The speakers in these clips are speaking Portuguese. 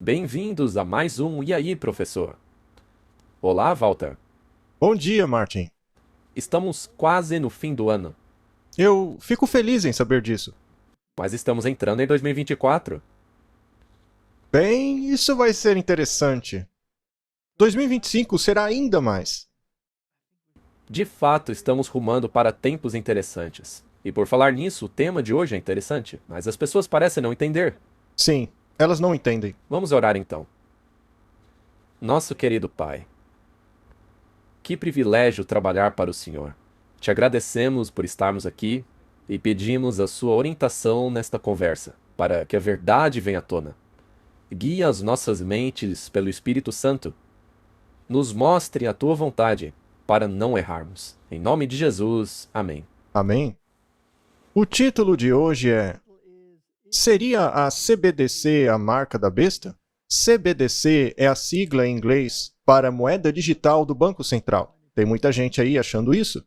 Bem-vindos a mais um E aí, professor? Olá, Walter. Bom dia, Martin. Estamos quase no fim do ano, Eu fico feliz em saber disso. mas estamos entrando em 2024. Bem, isso vai ser interessante. 2025 será ainda mais. De fato, estamos rumando para tempos interessantes. E por falar nisso, o tema de hoje é interessante, mas as pessoas parecem não entender. Sim, elas não entendem. Vamos orar então. Nosso querido Pai, que privilégio trabalhar para o Senhor. Te agradecemos por estarmos aqui e pedimos a sua orientação nesta conversa, para que a verdade venha à tona. Guia as nossas mentes pelo Espírito Santo. Nos mostre a tua vontade, para não errarmos. Em nome de Jesus, amém. Amém? O título de hoje é: seria a CBDC a marca da besta? CBDC é a sigla em inglês para moeda digital do Banco Central. Tem muita gente aí achando isso.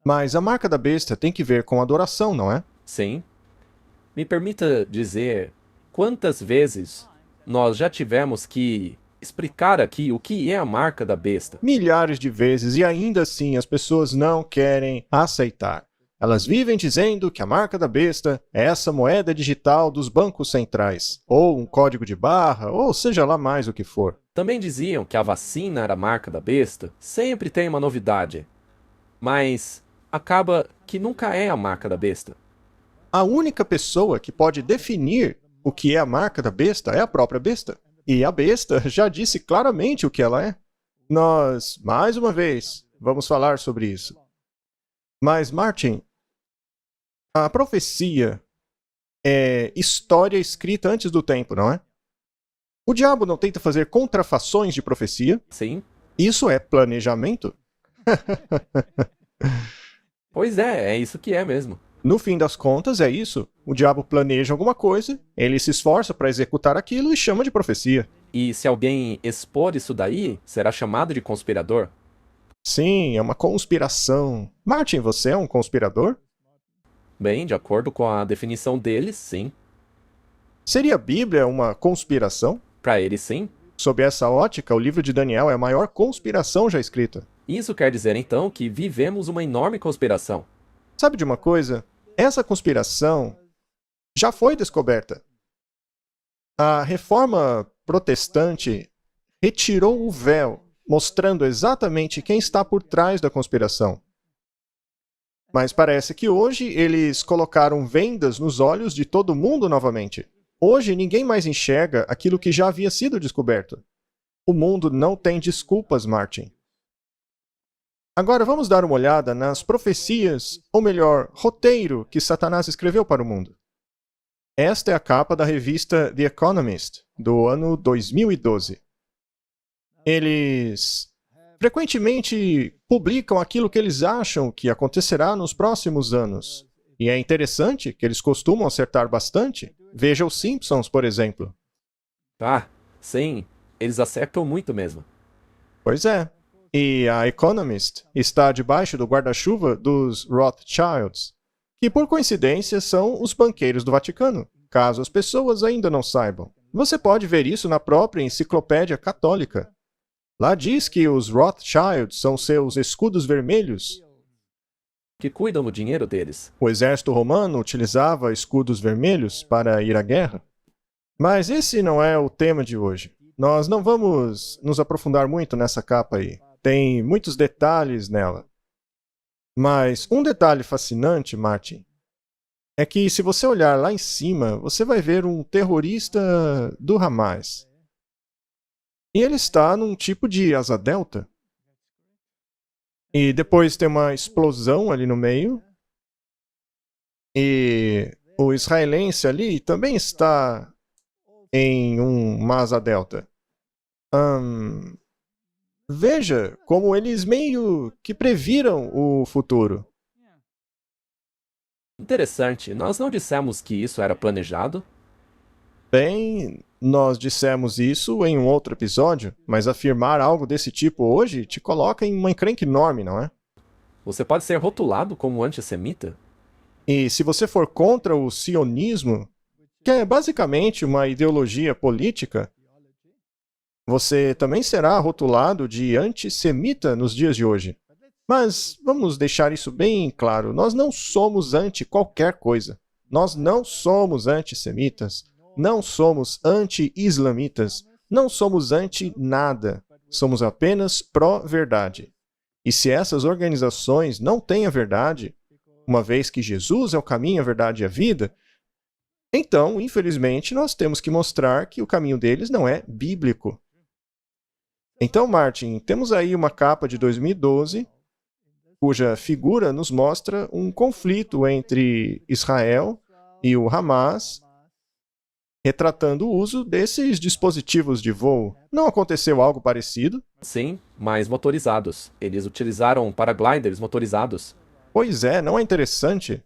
Mas a marca da besta tem que ver com adoração, não é? Sim. Me permita dizer quantas vezes nós já tivemos que explicar aqui o que é a marca da besta. Milhares de vezes e ainda assim as pessoas não querem aceitar. Elas vivem dizendo que a marca da besta é essa moeda digital dos bancos centrais, ou um código de barra, ou seja lá mais o que for. Também diziam que a vacina era a marca da besta. Sempre tem uma novidade. Mas acaba que nunca é a marca da besta. A única pessoa que pode definir o que é a marca da besta é a própria besta. E a besta já disse claramente o que ela é. Nós, mais uma vez, vamos falar sobre isso. Mas, Martin, a profecia é história escrita antes do tempo, não é? O diabo não tenta fazer contrafações de profecia. Sim? Isso é planejamento. Pois é isso que é mesmo. No fim das contas, é isso. O diabo planeja alguma coisa, ele se esforça para executar aquilo e chama de profecia. E se alguém expor isso daí, será chamado de conspirador? Sim, é uma conspiração. Martin, você é um conspirador? Bem, de acordo com a definição deles, sim. Seria a Bíblia uma conspiração? Para eles, sim. Sob essa ótica, o livro de Daniel é a maior conspiração já escrita. Isso quer dizer então que vivemos uma enorme conspiração. Sabe de uma coisa? Essa conspiração já foi descoberta. A reforma protestante retirou o véu, mostrando exatamente quem está por trás da conspiração. Mas parece que hoje eles colocaram vendas nos olhos de todo mundo novamente. Hoje ninguém mais enxerga aquilo que já havia sido descoberto. O mundo não tem desculpas, Martin. Agora vamos dar uma olhada nas profecias, ou melhor, roteiro que Satanás escreveu para o mundo. Esta é a capa da revista The Economist, do ano 2012. Eles frequentemente publicam aquilo que eles acham que acontecerá nos próximos anos. E é interessante que eles costumam acertar bastante. Veja os Simpsons, por exemplo. Ah, sim, eles acertam muito mesmo. Pois é. E a Economist está debaixo do guarda-chuva dos Rothschilds, que por coincidência são os banqueiros do Vaticano, caso as pessoas ainda não saibam. Você pode ver isso na própria enciclopédia católica. Lá diz que os Rothschilds são seus escudos vermelhos. Que cuidam do dinheiro deles. O exército romano utilizava escudos vermelhos para ir à guerra. Mas esse não é o tema de hoje. Nós não vamos nos aprofundar muito nessa capa aí. Tem muitos detalhes nela. Mas um detalhe fascinante, Martin, é que se você olhar lá em cima, você vai ver um terrorista do Hamas. E ele está num tipo de asa delta. E depois tem uma explosão ali no meio. E o israelense ali também está em uma asa delta. Veja como eles meio que previram o futuro. Interessante, nós não dissemos que isso era planejado? Bem, nós dissemos isso em um outro episódio, mas afirmar algo desse tipo hoje te coloca em uma encrenca enorme, não é? Você pode ser rotulado como antissemita? E se você for contra o sionismo, que é basicamente uma ideologia política, você também será rotulado de antissemita nos dias de hoje. Mas vamos deixar isso bem claro, nós não somos anti qualquer coisa. Nós não somos antissemitas, não somos anti-islamitas, não somos anti nada. Somos apenas pró-verdade. E se essas organizações não têm a verdade, uma vez que Jesus é o caminho, a verdade e a vida, então, infelizmente, nós temos que mostrar que o caminho deles não é bíblico. Então, Martin, temos aí uma capa de 2012, cuja figura nos mostra um conflito entre Israel e o Hamas, retratando o uso desses dispositivos de voo. Não aconteceu algo parecido? Sim, mas motorizados. Eles utilizaram paragliders motorizados. Pois é, não é interessante?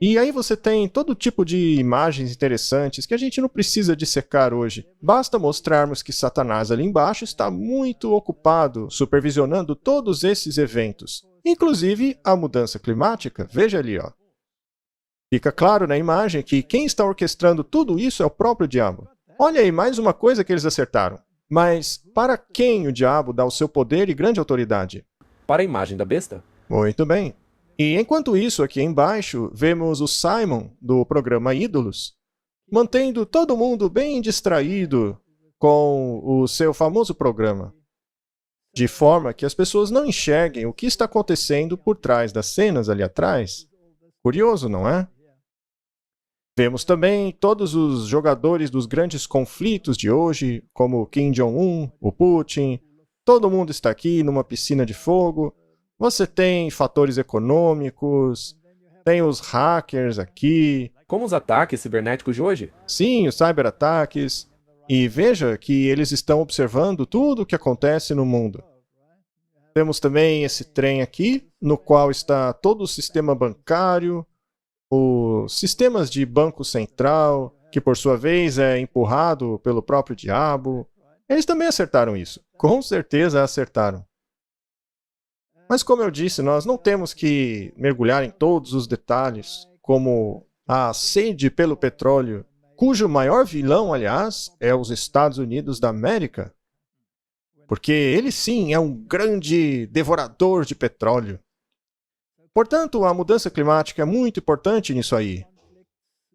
E aí você tem todo tipo de imagens interessantes que a gente não precisa dissecar hoje. Basta mostrarmos que Satanás ali embaixo está muito ocupado supervisionando todos esses eventos. Inclusive a mudança climática. Veja ali, ó. Fica claro na imagem que quem está orquestrando tudo isso é o próprio diabo. Olha aí, mais uma coisa que eles acertaram. Mas para quem o diabo dá o seu poder e grande autoridade? Para a imagem da besta? Muito bem. E enquanto isso, aqui embaixo, vemos o Simon, do programa Ídolos, mantendo todo mundo bem distraído com o seu famoso programa, de forma que as pessoas não enxerguem o que está acontecendo por trás das cenas ali atrás. Curioso, não é? Vemos também todos os jogadores dos grandes conflitos de hoje, como Kim Jong-un, o Putin. Todo mundo está aqui numa piscina de fogo. Você tem fatores econômicos, tem os hackers aqui. Como os ataques cibernéticos de hoje? Sim, os cyberataques. E veja que eles estão observando tudo o que acontece no mundo. Temos também esse trem aqui, no qual está todo o sistema bancário, os sistemas de banco central, que por sua vez é empurrado pelo próprio diabo. Eles também acertaram isso. Com certeza acertaram. Mas como eu disse, nós não temos que mergulhar em todos os detalhes, como a sede pelo petróleo, cujo maior vilão, aliás, é os Estados Unidos da América. Porque ele sim é um grande devorador de petróleo. Portanto, a mudança climática é muito importante nisso aí.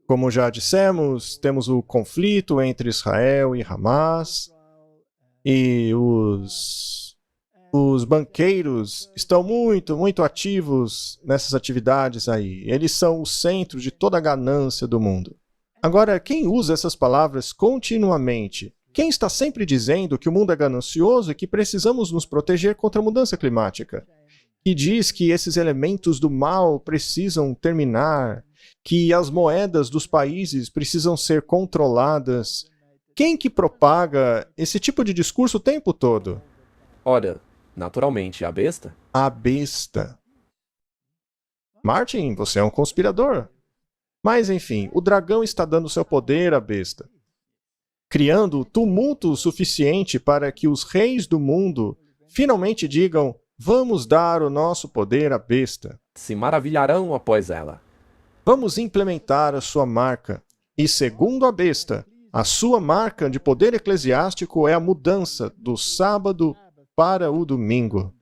Como já dissemos, temos o conflito entre Israel e Hamas, e os banqueiros estão muito ativos nessas atividades aí. Eles são o centro de toda a ganância do mundo. Agora, quem usa essas palavras continuamente? Quem está sempre dizendo que o mundo é ganancioso e que precisamos nos proteger contra a mudança climática? Que diz que esses elementos do mal precisam terminar, que as moedas dos países precisam ser controladas. Quem que propaga esse tipo de discurso o tempo todo? Ora, naturalmente, a besta? A besta. Martin, você é um conspirador. Mas, enfim, o dragão está dando seu poder à besta, criando tumulto suficiente para que os reis do mundo finalmente digam: vamos dar o nosso poder à besta. Se maravilharão após ela. Vamos implementar a sua marca. E, segundo a besta, a sua marca de poder eclesiástico é a mudança do sábado para o domingo.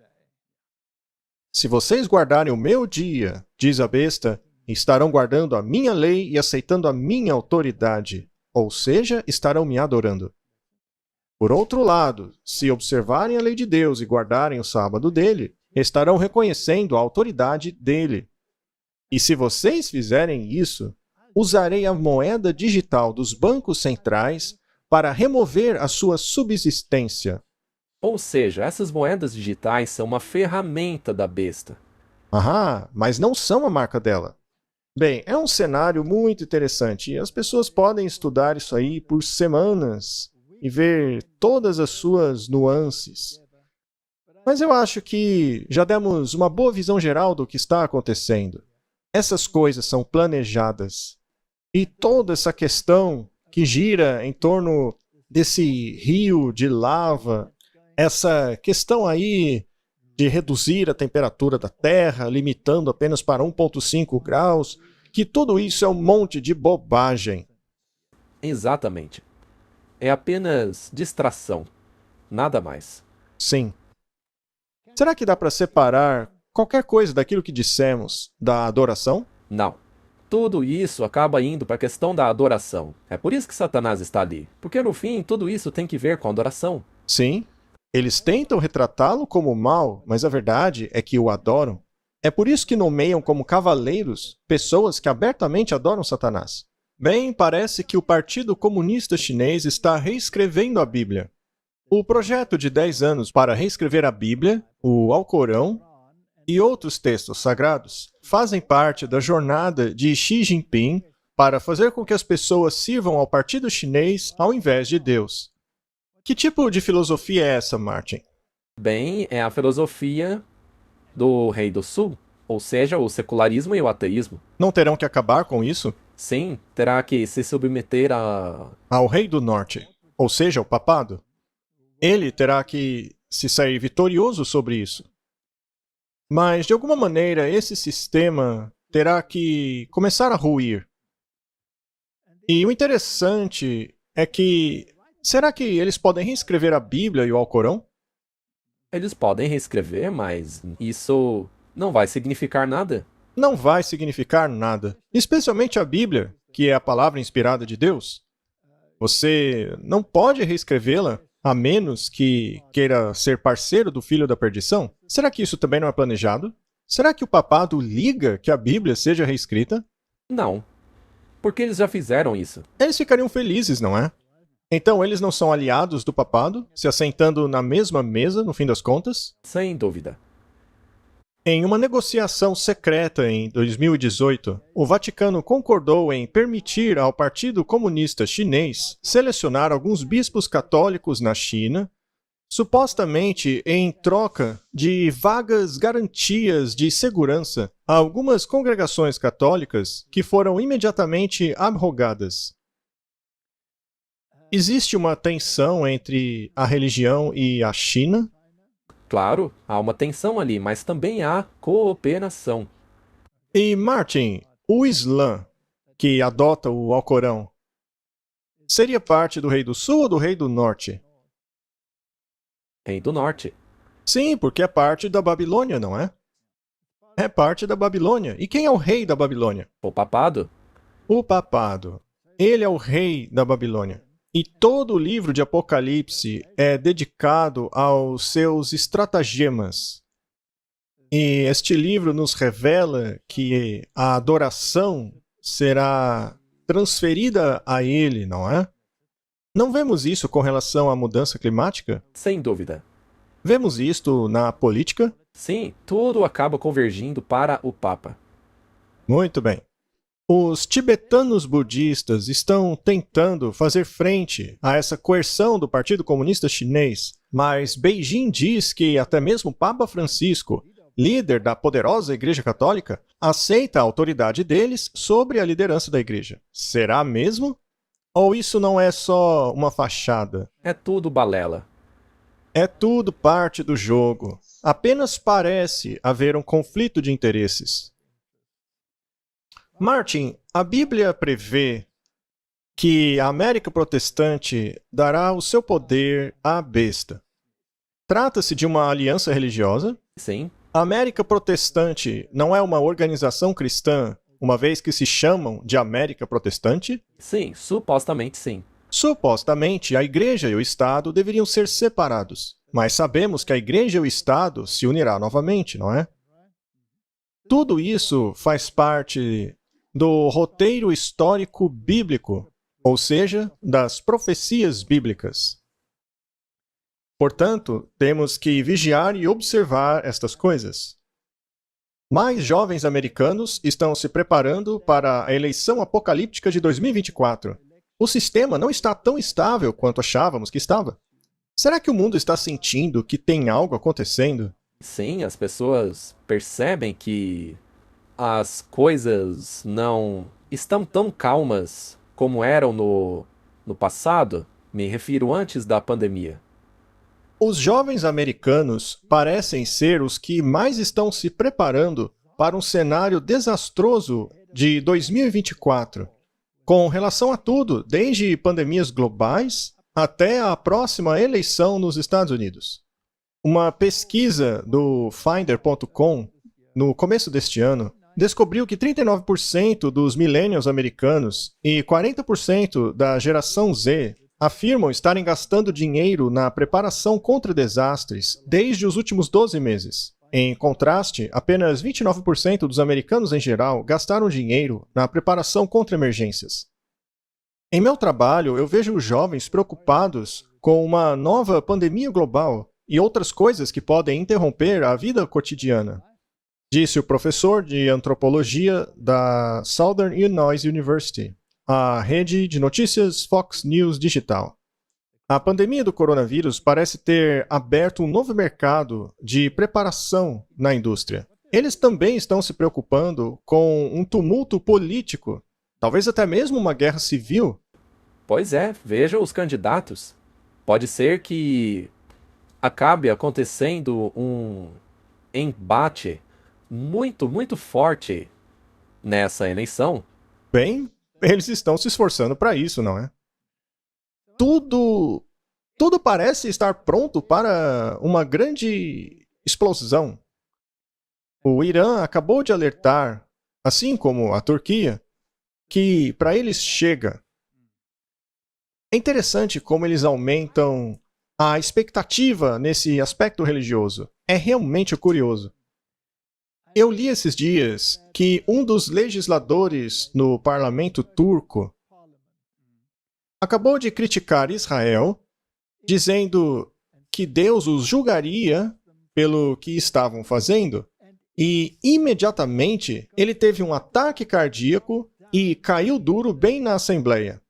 Se vocês guardarem o meu dia, diz a besta, estarão guardando a minha lei e aceitando a minha autoridade, ou seja, estarão me adorando. Por outro lado, se observarem a lei de Deus e guardarem o sábado dele, estarão reconhecendo a autoridade dele. E se vocês fizerem isso, usarei a moeda digital dos bancos centrais para remover a sua subsistência. Ou seja, essas moedas digitais são uma ferramenta da besta. Aham, mas não são a marca dela. Bem, é um cenário muito interessante e as pessoas podem estudar isso aí por semanas e ver todas as suas nuances. Mas eu acho que já demos uma boa visão geral do que está acontecendo. Essas coisas são planejadas. E toda essa questão que gira em torno desse rio de lava, essa questão aí de reduzir a temperatura da Terra, limitando apenas para 1,5 graus, que tudo isso é um monte de bobagem. Exatamente. É apenas distração, nada mais. Sim. Será que dá para separar qualquer coisa daquilo que dissemos da adoração? Não. Tudo isso acaba indo para a questão da adoração. É por isso que Satanás está ali. Porque no fim, tudo isso tem que ver com adoração. Sim. Eles tentam retratá-lo como mal, mas a verdade é que o adoram. É por isso que nomeiam como cavaleiros pessoas que abertamente adoram Satanás. Bem, parece que o Partido Comunista Chinês está reescrevendo a Bíblia. O projeto de 10 anos para reescrever a Bíblia, o Alcorão e outros textos sagrados fazem parte da jornada de Xi Jinping para fazer com que as pessoas sirvam ao Partido Chinês ao invés de Deus. Que tipo de filosofia é essa, Martin? Bem, é a filosofia do Rei do Sul, ou seja, o secularismo e o ateísmo. Não terão que acabar com isso? Sim, terá que se submeter ao Rei do Norte, ou seja, o papado. Ele terá que se sair vitorioso sobre isso. Mas, de alguma maneira, esse sistema terá que começar a ruir. E o interessante é que, será que eles podem reescrever a Bíblia e o Alcorão? Eles podem reescrever, mas isso não vai significar nada. Não vai significar nada. Especialmente a Bíblia, que é a palavra inspirada de Deus. Você não pode reescrevê-la a menos que queira ser parceiro do filho da perdição? Será que isso também não é planejado? Será que o papado liga que a Bíblia seja reescrita? Não. Porque eles já fizeram isso. Eles ficariam felizes, não é? Então eles não são aliados do papado, se assentando na mesma mesa, no fim das contas? Sem dúvida. Em uma negociação secreta em 2018, o Vaticano concordou em permitir ao Partido Comunista Chinês selecionar alguns bispos católicos na China, supostamente em troca de vagas garantias de segurança a algumas congregações católicas que foram imediatamente abrogadas. Existe uma tensão entre a religião e a China? Claro, há uma tensão ali, mas também há cooperação. E, Martin, o Islã, que adota o Alcorão, seria parte do Rei do Sul ou do Rei do Norte? Rei do Norte. Sim, porque é parte da Babilônia, não é? É parte da Babilônia. E quem é o rei da Babilônia? O papado? O papado. Ele é o rei da Babilônia. E todo o livro de Apocalipse é dedicado aos seus estratagemas. E este livro nos revela que a adoração será transferida a ele, não é? Não vemos isso com relação à mudança climática? Sem dúvida. Vemos isto na política? Sim, tudo acaba convergindo para o Papa. Muito bem. Os tibetanos budistas estão tentando fazer frente a essa coerção do Partido Comunista Chinês, mas Beijing diz que até mesmo o Papa Francisco, líder da poderosa Igreja Católica, aceita a autoridade deles sobre a liderança da Igreja. Será mesmo? Ou isso não é só uma fachada? É tudo balela. É tudo parte do jogo. Apenas parece haver um conflito de interesses. Martin, a Bíblia prevê que a América Protestante dará o seu poder à besta. Trata-se de uma aliança religiosa? Sim. A América Protestante não é uma organização cristã, uma vez que se chamam de América Protestante? Sim, supostamente sim. Supostamente, a Igreja e o Estado deveriam ser separados. Mas sabemos que a Igreja e o Estado se unirá novamente, não é? Tudo isso faz parte do roteiro histórico bíblico, ou seja, das profecias bíblicas. Portanto, temos que vigiar e observar estas coisas. Mais jovens americanos estão se preparando para a eleição apocalíptica de 2024. O sistema não está tão estável quanto achávamos que estava. Será que o mundo está sentindo que tem algo acontecendo? Sim, as pessoas percebem que as coisas não estão tão calmas como eram no passado. Me refiro antes da pandemia. Os jovens americanos parecem ser os que mais estão se preparando para um cenário desastroso de 2024, com relação a tudo, desde pandemias globais até a próxima eleição nos Estados Unidos. Uma pesquisa do Finder.com, no começo deste ano, descobriu que 39% dos millennials americanos e 40% da geração Z afirmam estarem gastando dinheiro na preparação contra desastres desde os últimos 12 meses. Em contraste, apenas 29% dos americanos em geral gastaram dinheiro na preparação contra emergências. Em meu trabalho, eu vejo jovens preocupados com uma nova pandemia global e outras coisas que podem interromper a vida cotidiana, disse o professor de antropologia da Southern Illinois University, a rede de notícias Fox News Digital. A pandemia do coronavírus parece ter aberto um novo mercado de preparação na indústria. Eles também estão se preocupando com um tumulto político, talvez até mesmo uma guerra civil. Pois é, veja os candidatos. Pode ser que acabe acontecendo um embate muito forte nessa eleição. Bem, eles estão se esforçando para isso, não é? Tudo parece estar pronto para uma grande explosão. O Irã acabou de alertar, assim como a Turquia, que para eles chega. É interessante como eles aumentam a expectativa nesse aspecto religioso. É realmente curioso. Eu li esses dias que um dos legisladores no parlamento turco acabou de criticar Israel, dizendo que Deus os julgaria pelo que estavam fazendo, e imediatamente ele teve um ataque cardíaco e caiu duro bem na Assembleia.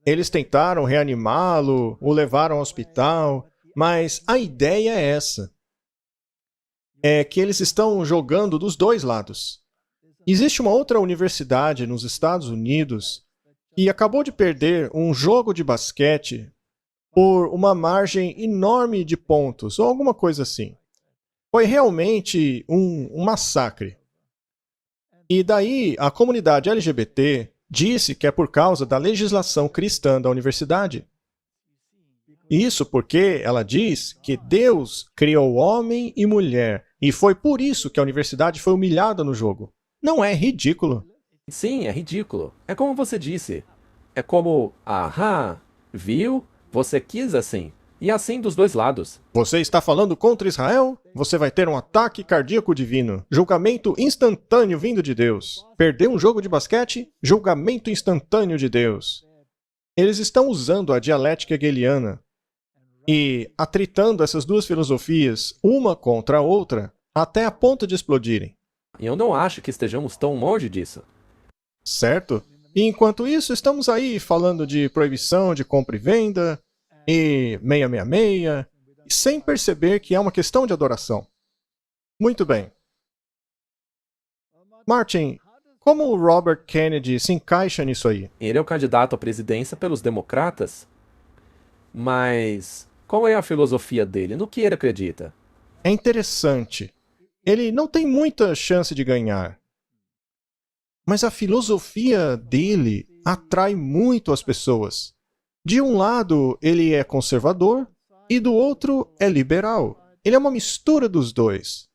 Eles tentaram reanimá-lo, o levaram ao hospital, mas a ideia é essa. É que eles estão jogando dos dois lados. Existe uma outra universidade nos Estados Unidos que acabou de perder um jogo de basquete por uma margem enorme de pontos, ou alguma coisa assim. Foi realmente um massacre. E daí a comunidade LGBT disse que é por causa da legislação cristã da universidade. Isso porque ela diz que Deus criou homem e mulher, e foi por isso que a universidade foi humilhada no jogo. Não é ridículo? Sim, é ridículo. É como você disse. É como, viu? Você quis assim. E assim dos dois lados. Você está falando contra Israel? Você vai ter um ataque cardíaco divino. Julgamento instantâneo vindo de Deus. Perdeu um jogo de basquete? Julgamento instantâneo de Deus. Eles estão usando a dialética hegeliana e atritando essas duas filosofias, uma contra a outra, até a ponto de explodirem. E eu não acho que estejamos tão longe disso. Certo? E enquanto isso, estamos aí falando de proibição de compra e venda, e 666, sem perceber que é uma questão de adoração. Muito bem. Martin, como o Robert Kennedy se encaixa nisso aí? Ele é o candidato à presidência pelos democratas. Mas qual é a filosofia dele? No que ele acredita? É interessante. Ele não tem muita chance de ganhar. Mas a filosofia dele atrai muito as pessoas. De um lado, ele é conservador e do outro é liberal. Ele é uma mistura dos dois.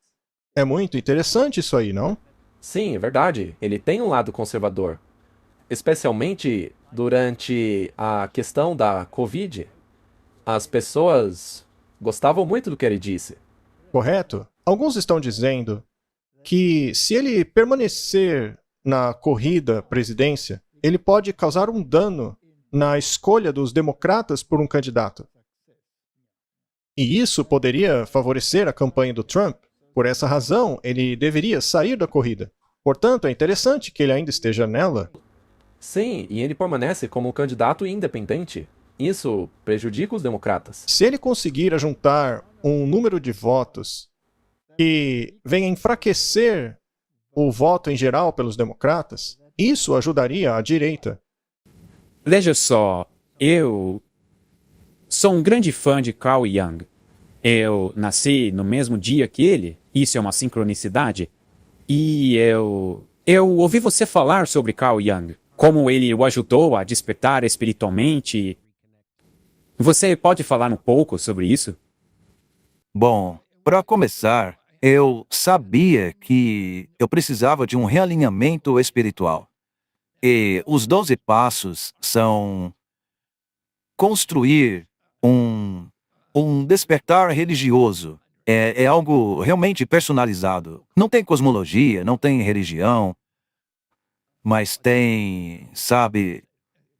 É muito interessante isso aí, não? Sim, é verdade. Ele tem um lado conservador. Especialmente durante a questão da Covid. As pessoas gostavam muito do que ele disse. Correto? Alguns estão dizendo que se ele permanecer na corrida à presidência, ele pode causar um dano na escolha dos democratas por um candidato. E isso poderia favorecer a campanha do Trump. Por essa razão, ele deveria sair da corrida. Portanto, é interessante que ele ainda esteja nela. Sim, e ele permanece como um candidato independente. Isso prejudica os democratas. Se ele conseguir ajuntar um número de votos que venha enfraquecer o voto em geral pelos democratas, isso ajudaria a direita. Veja só, eu sou um grande fã de Carl Jung. Eu nasci no mesmo dia que ele, isso é uma sincronicidade, e eu Eu ouvi você falar sobre Carl Jung, como ele o ajudou a despertar espiritualmente. Você pode falar um pouco sobre isso? Bom, para começar, eu sabia que eu precisava de um realinhamento espiritual. E os 12 passos são construir um despertar religioso. É algo realmente personalizado. Não tem cosmologia, não tem religião, mas tem, sabe,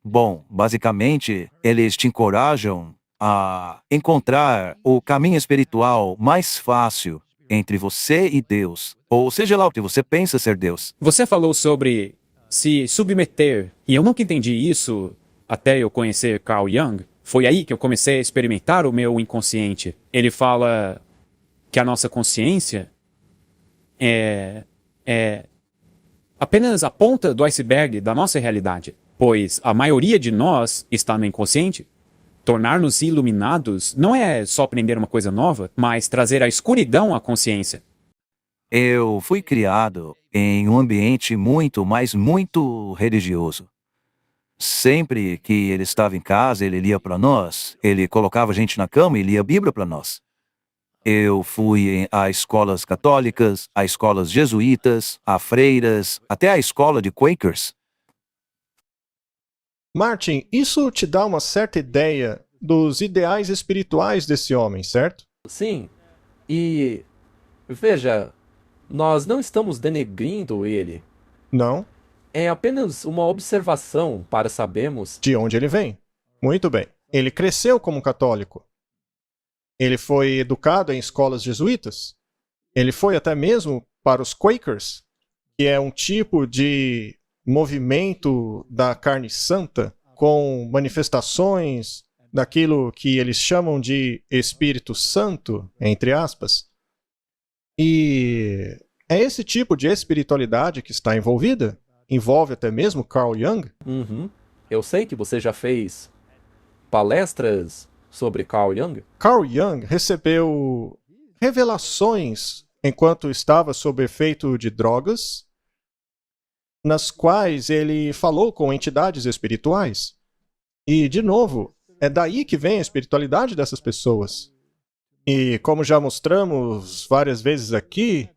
bom, basicamente, eles te encorajam a encontrar o caminho espiritual mais fácil entre você e Deus, ou seja lá o que você pensa ser Deus. Você falou sobre se submeter, e eu nunca entendi isso até eu conhecer Carl Jung. Foi aí que eu comecei a experimentar o meu inconsciente. Ele fala que a nossa consciência é apenas a ponta do iceberg da nossa realidade, pois a maioria de nós está no inconsciente. Tornar-nos iluminados não é só aprender uma coisa nova, mas trazer a escuridão à consciência. Eu fui criado em um ambiente muito, mas muito religioso. Sempre que ele estava em casa, ele lia para nós, ele colocava a gente na cama e lia a Bíblia para nós. Eu fui a escolas católicas, a escolas jesuítas, a freiras, até a escola de Quakers. Martin, isso te dá uma certa ideia dos ideais espirituais desse homem, certo? Sim, e veja, nós não estamos denegrindo ele. Não? É apenas uma observação para sabermos. De onde ele vem? Muito bem. Ele cresceu como católico. Ele foi educado em escolas jesuítas. Ele foi até mesmo para os Quakers, que é um tipo de movimento da carne santa, com manifestações daquilo que eles chamam de Espírito Santo, entre aspas. E é esse tipo de espiritualidade que está envolvida. Envolve até mesmo Carl Jung. Uhum. Eu sei que você já fez palestras sobre Carl Jung. Carl Jung recebeu revelações enquanto estava sob efeito de drogas, nas quais ele falou com entidades espirituais. E, de novo, é daí que vem a espiritualidade dessas pessoas. E, como já mostramos várias vezes aqui,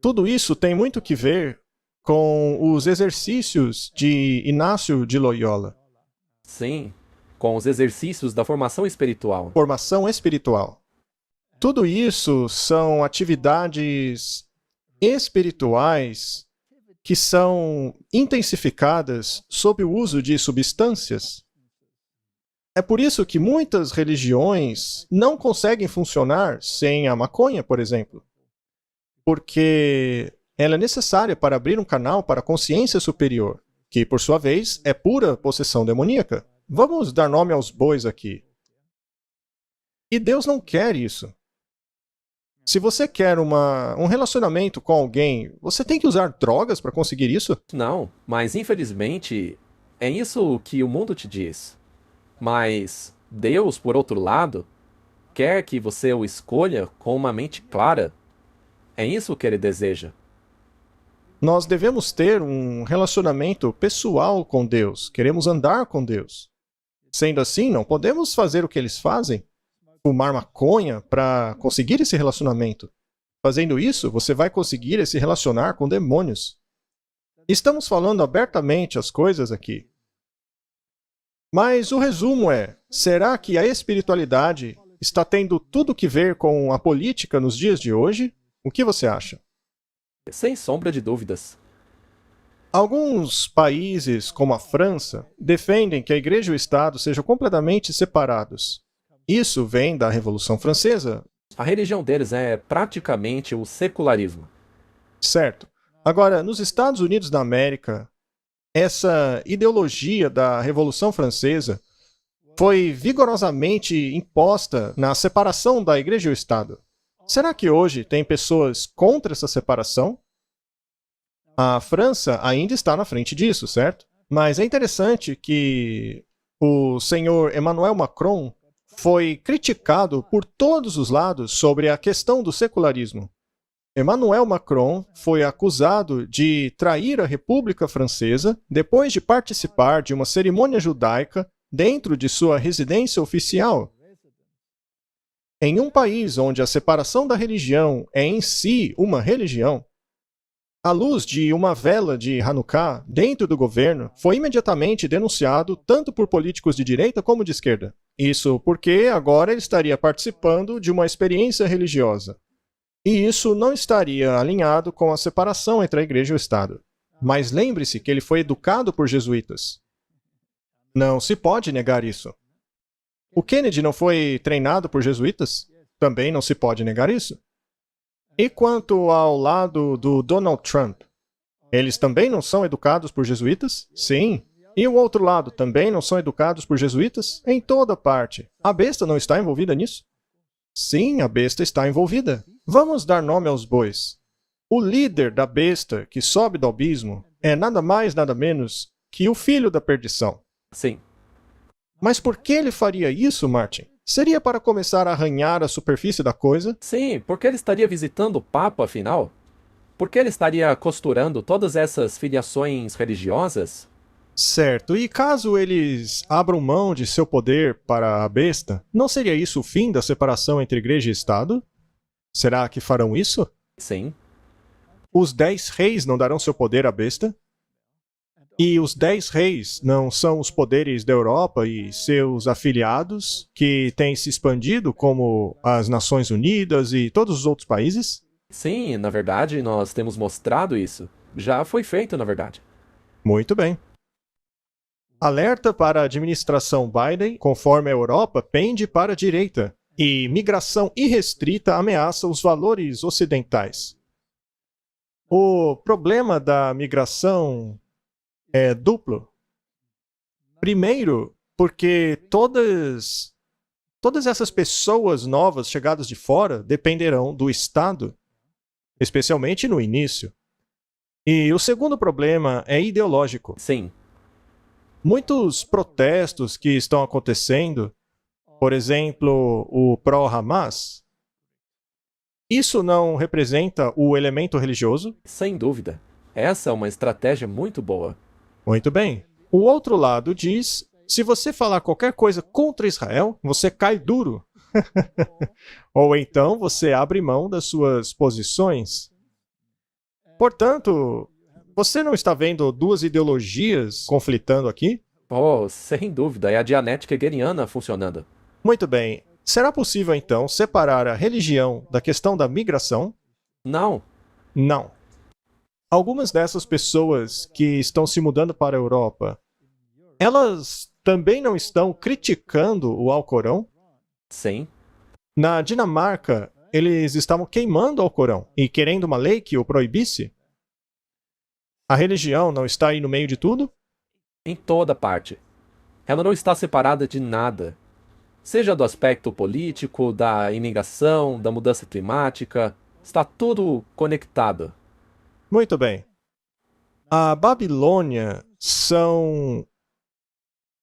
tudo isso tem muito que ver com os exercícios de Inácio de Loyola. Sim, com os exercícios da formação espiritual. Formação espiritual. Tudo isso são atividades espirituais que são intensificadas sob o uso de substâncias. É por isso que muitas religiões não conseguem funcionar sem a maconha, por exemplo. Porque ela é necessária para abrir um canal para a consciência superior, que, por sua vez, é pura possessão demoníaca. Vamos dar nome aos bois aqui. E Deus não quer isso. Se você quer um relacionamento com alguém, você tem que usar drogas para conseguir isso? Não, mas infelizmente é isso que o mundo te diz. Mas Deus, por outro lado, quer que você o escolha com uma mente clara. É isso que ele deseja. Nós devemos ter um relacionamento pessoal com Deus. Queremos andar com Deus. Sendo assim, não podemos fazer o que eles fazem. Fumar maconha para conseguir esse relacionamento. Fazendo isso, você vai conseguir se relacionar com demônios. Estamos falando abertamente as coisas aqui. Mas o resumo é, será que a espiritualidade está tendo tudo que ver com a política nos dias de hoje? O que você acha? Sem sombra de dúvidas. Alguns países, como a França, defendem que a Igreja e o Estado sejam completamente separados. Isso vem da Revolução Francesa. A religião deles é praticamente o secularismo. Certo. Agora, nos Estados Unidos da América, essa ideologia da Revolução Francesa foi vigorosamente imposta na separação da Igreja e o Estado. Será que hoje tem pessoas contra essa separação? A França ainda está na frente disso, certo? Mas é interessante que o senhor Emmanuel Macron foi criticado por todos os lados sobre a questão do secularismo. Emmanuel Macron foi acusado de trair a República Francesa depois de participar de uma cerimônia judaica dentro de sua residência oficial. Em um país onde a separação da religião é em si uma religião, a luz de uma vela de Hanukkah dentro do governo foi imediatamente denunciado tanto por políticos de direita como de esquerda. Isso porque agora ele estaria participando de uma experiência religiosa. E isso não estaria alinhado com a separação entre a igreja e o Estado. Mas lembre-se que ele foi educado por jesuítas. Não se pode negar isso. O Kennedy não foi treinado por jesuítas? Também não se pode negar isso. E quanto ao lado do Donald Trump? Eles também não são educados por jesuítas? Sim. E o outro lado também não são educados por jesuítas? Em toda parte. A besta não está envolvida nisso? Sim, a besta está envolvida. Vamos dar nome aos bois. O líder da besta que sobe do abismo é nada mais, nada menos que o filho da perdição. Sim. Mas por que ele faria isso, Martin? Seria para começar a arranhar a superfície da coisa? Sim, porque ele estaria visitando o Papa, afinal? Por que ele estaria costurando todas essas filiações religiosas? Certo, e caso eles abram mão de seu poder para a besta, não seria isso o fim da separação entre igreja e Estado? Será que farão isso? Sim. Os 10 reis não darão seu poder à besta? E os 10 reis não são os poderes da Europa e seus afiliados, que têm se expandido como as Nações Unidas e todos os outros países? Sim, na verdade, nós temos mostrado isso. Já foi feito, na verdade. Muito bem. Alerta para a administração Biden, conforme a Europa pende para a direita, e migração irrestrita ameaça os valores ocidentais. O problema da migração é duplo. Primeiro, porque todas essas pessoas novas chegadas de fora dependerão do Estado, especialmente no início. E o segundo problema é ideológico. Sim. Muitos protestos que estão acontecendo, por exemplo, o pró-Hamas, isso não representa o elemento religioso? Sem dúvida. Essa é uma estratégia muito boa. Muito bem. O outro lado diz, se você falar qualquer coisa contra Israel, você cai duro. Ou então você abre mão das suas posições. Portanto, você não está vendo duas ideologias conflitando aqui? Oh, sem dúvida, é a dianética hegeliana funcionando. Muito bem. Será possível, então, separar a religião da questão da migração? Não. Não. Algumas dessas pessoas que estão se mudando para a Europa, elas também não estão criticando o Alcorão? Sim. Na Dinamarca, eles estavam queimando o Alcorão e querendo uma lei que o proibisse? A religião não está aí no meio de tudo? Em toda parte. Ela não está separada de nada. Seja do aspecto político, da imigração, da mudança climática, está tudo conectado. Muito bem. A Babilônia são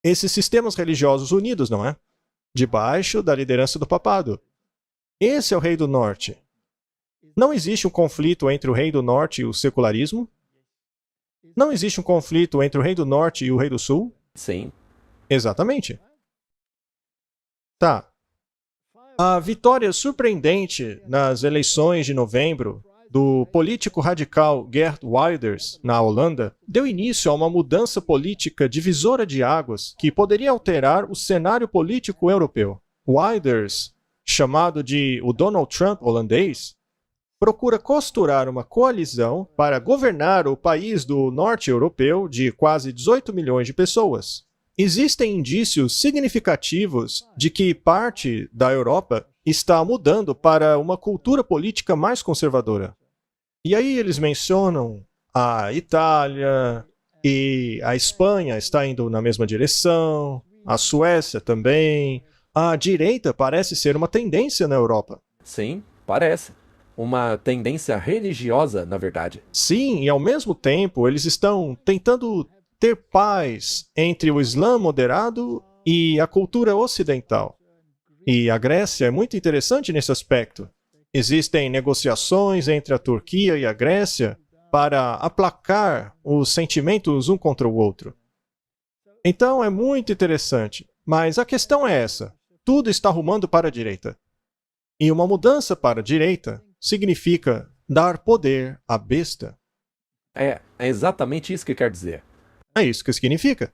esses sistemas religiosos unidos, não é? Debaixo da liderança do papado. Esse é o Rei do Norte. Não existe um conflito entre o Rei do Norte e o secularismo? Não existe um conflito entre o Rei do Norte e o Rei do Sul? Sim. Exatamente. Tá. A vitória surpreendente nas eleições de novembro do político radical Geert Wilders, na Holanda, deu início a uma mudança política divisora de águas que poderia alterar o cenário político europeu. Wilders, chamado de o Donald Trump holandês, procura costurar uma coalizão para governar o país do norte europeu de quase 18 milhões de pessoas. Existem indícios significativos de que parte da Europa está mudando para uma cultura política mais conservadora. E aí eles mencionam a Itália e a Espanha está indo na mesma direção, a Suécia também. A direita parece ser uma tendência na Europa. Sim, parece. Uma tendência religiosa, na verdade. Sim, e ao mesmo tempo eles estão tentando ter paz entre o Islã moderado e a cultura ocidental. E a Grécia é muito interessante nesse aspecto. Existem negociações entre a Turquia e a Grécia para aplacar os sentimentos um contra o outro. Então é muito interessante, mas a questão é essa: tudo está rumando para a direita. E uma mudança para a direita significa dar poder à besta. É exatamente isso que quer dizer. É isso que significa.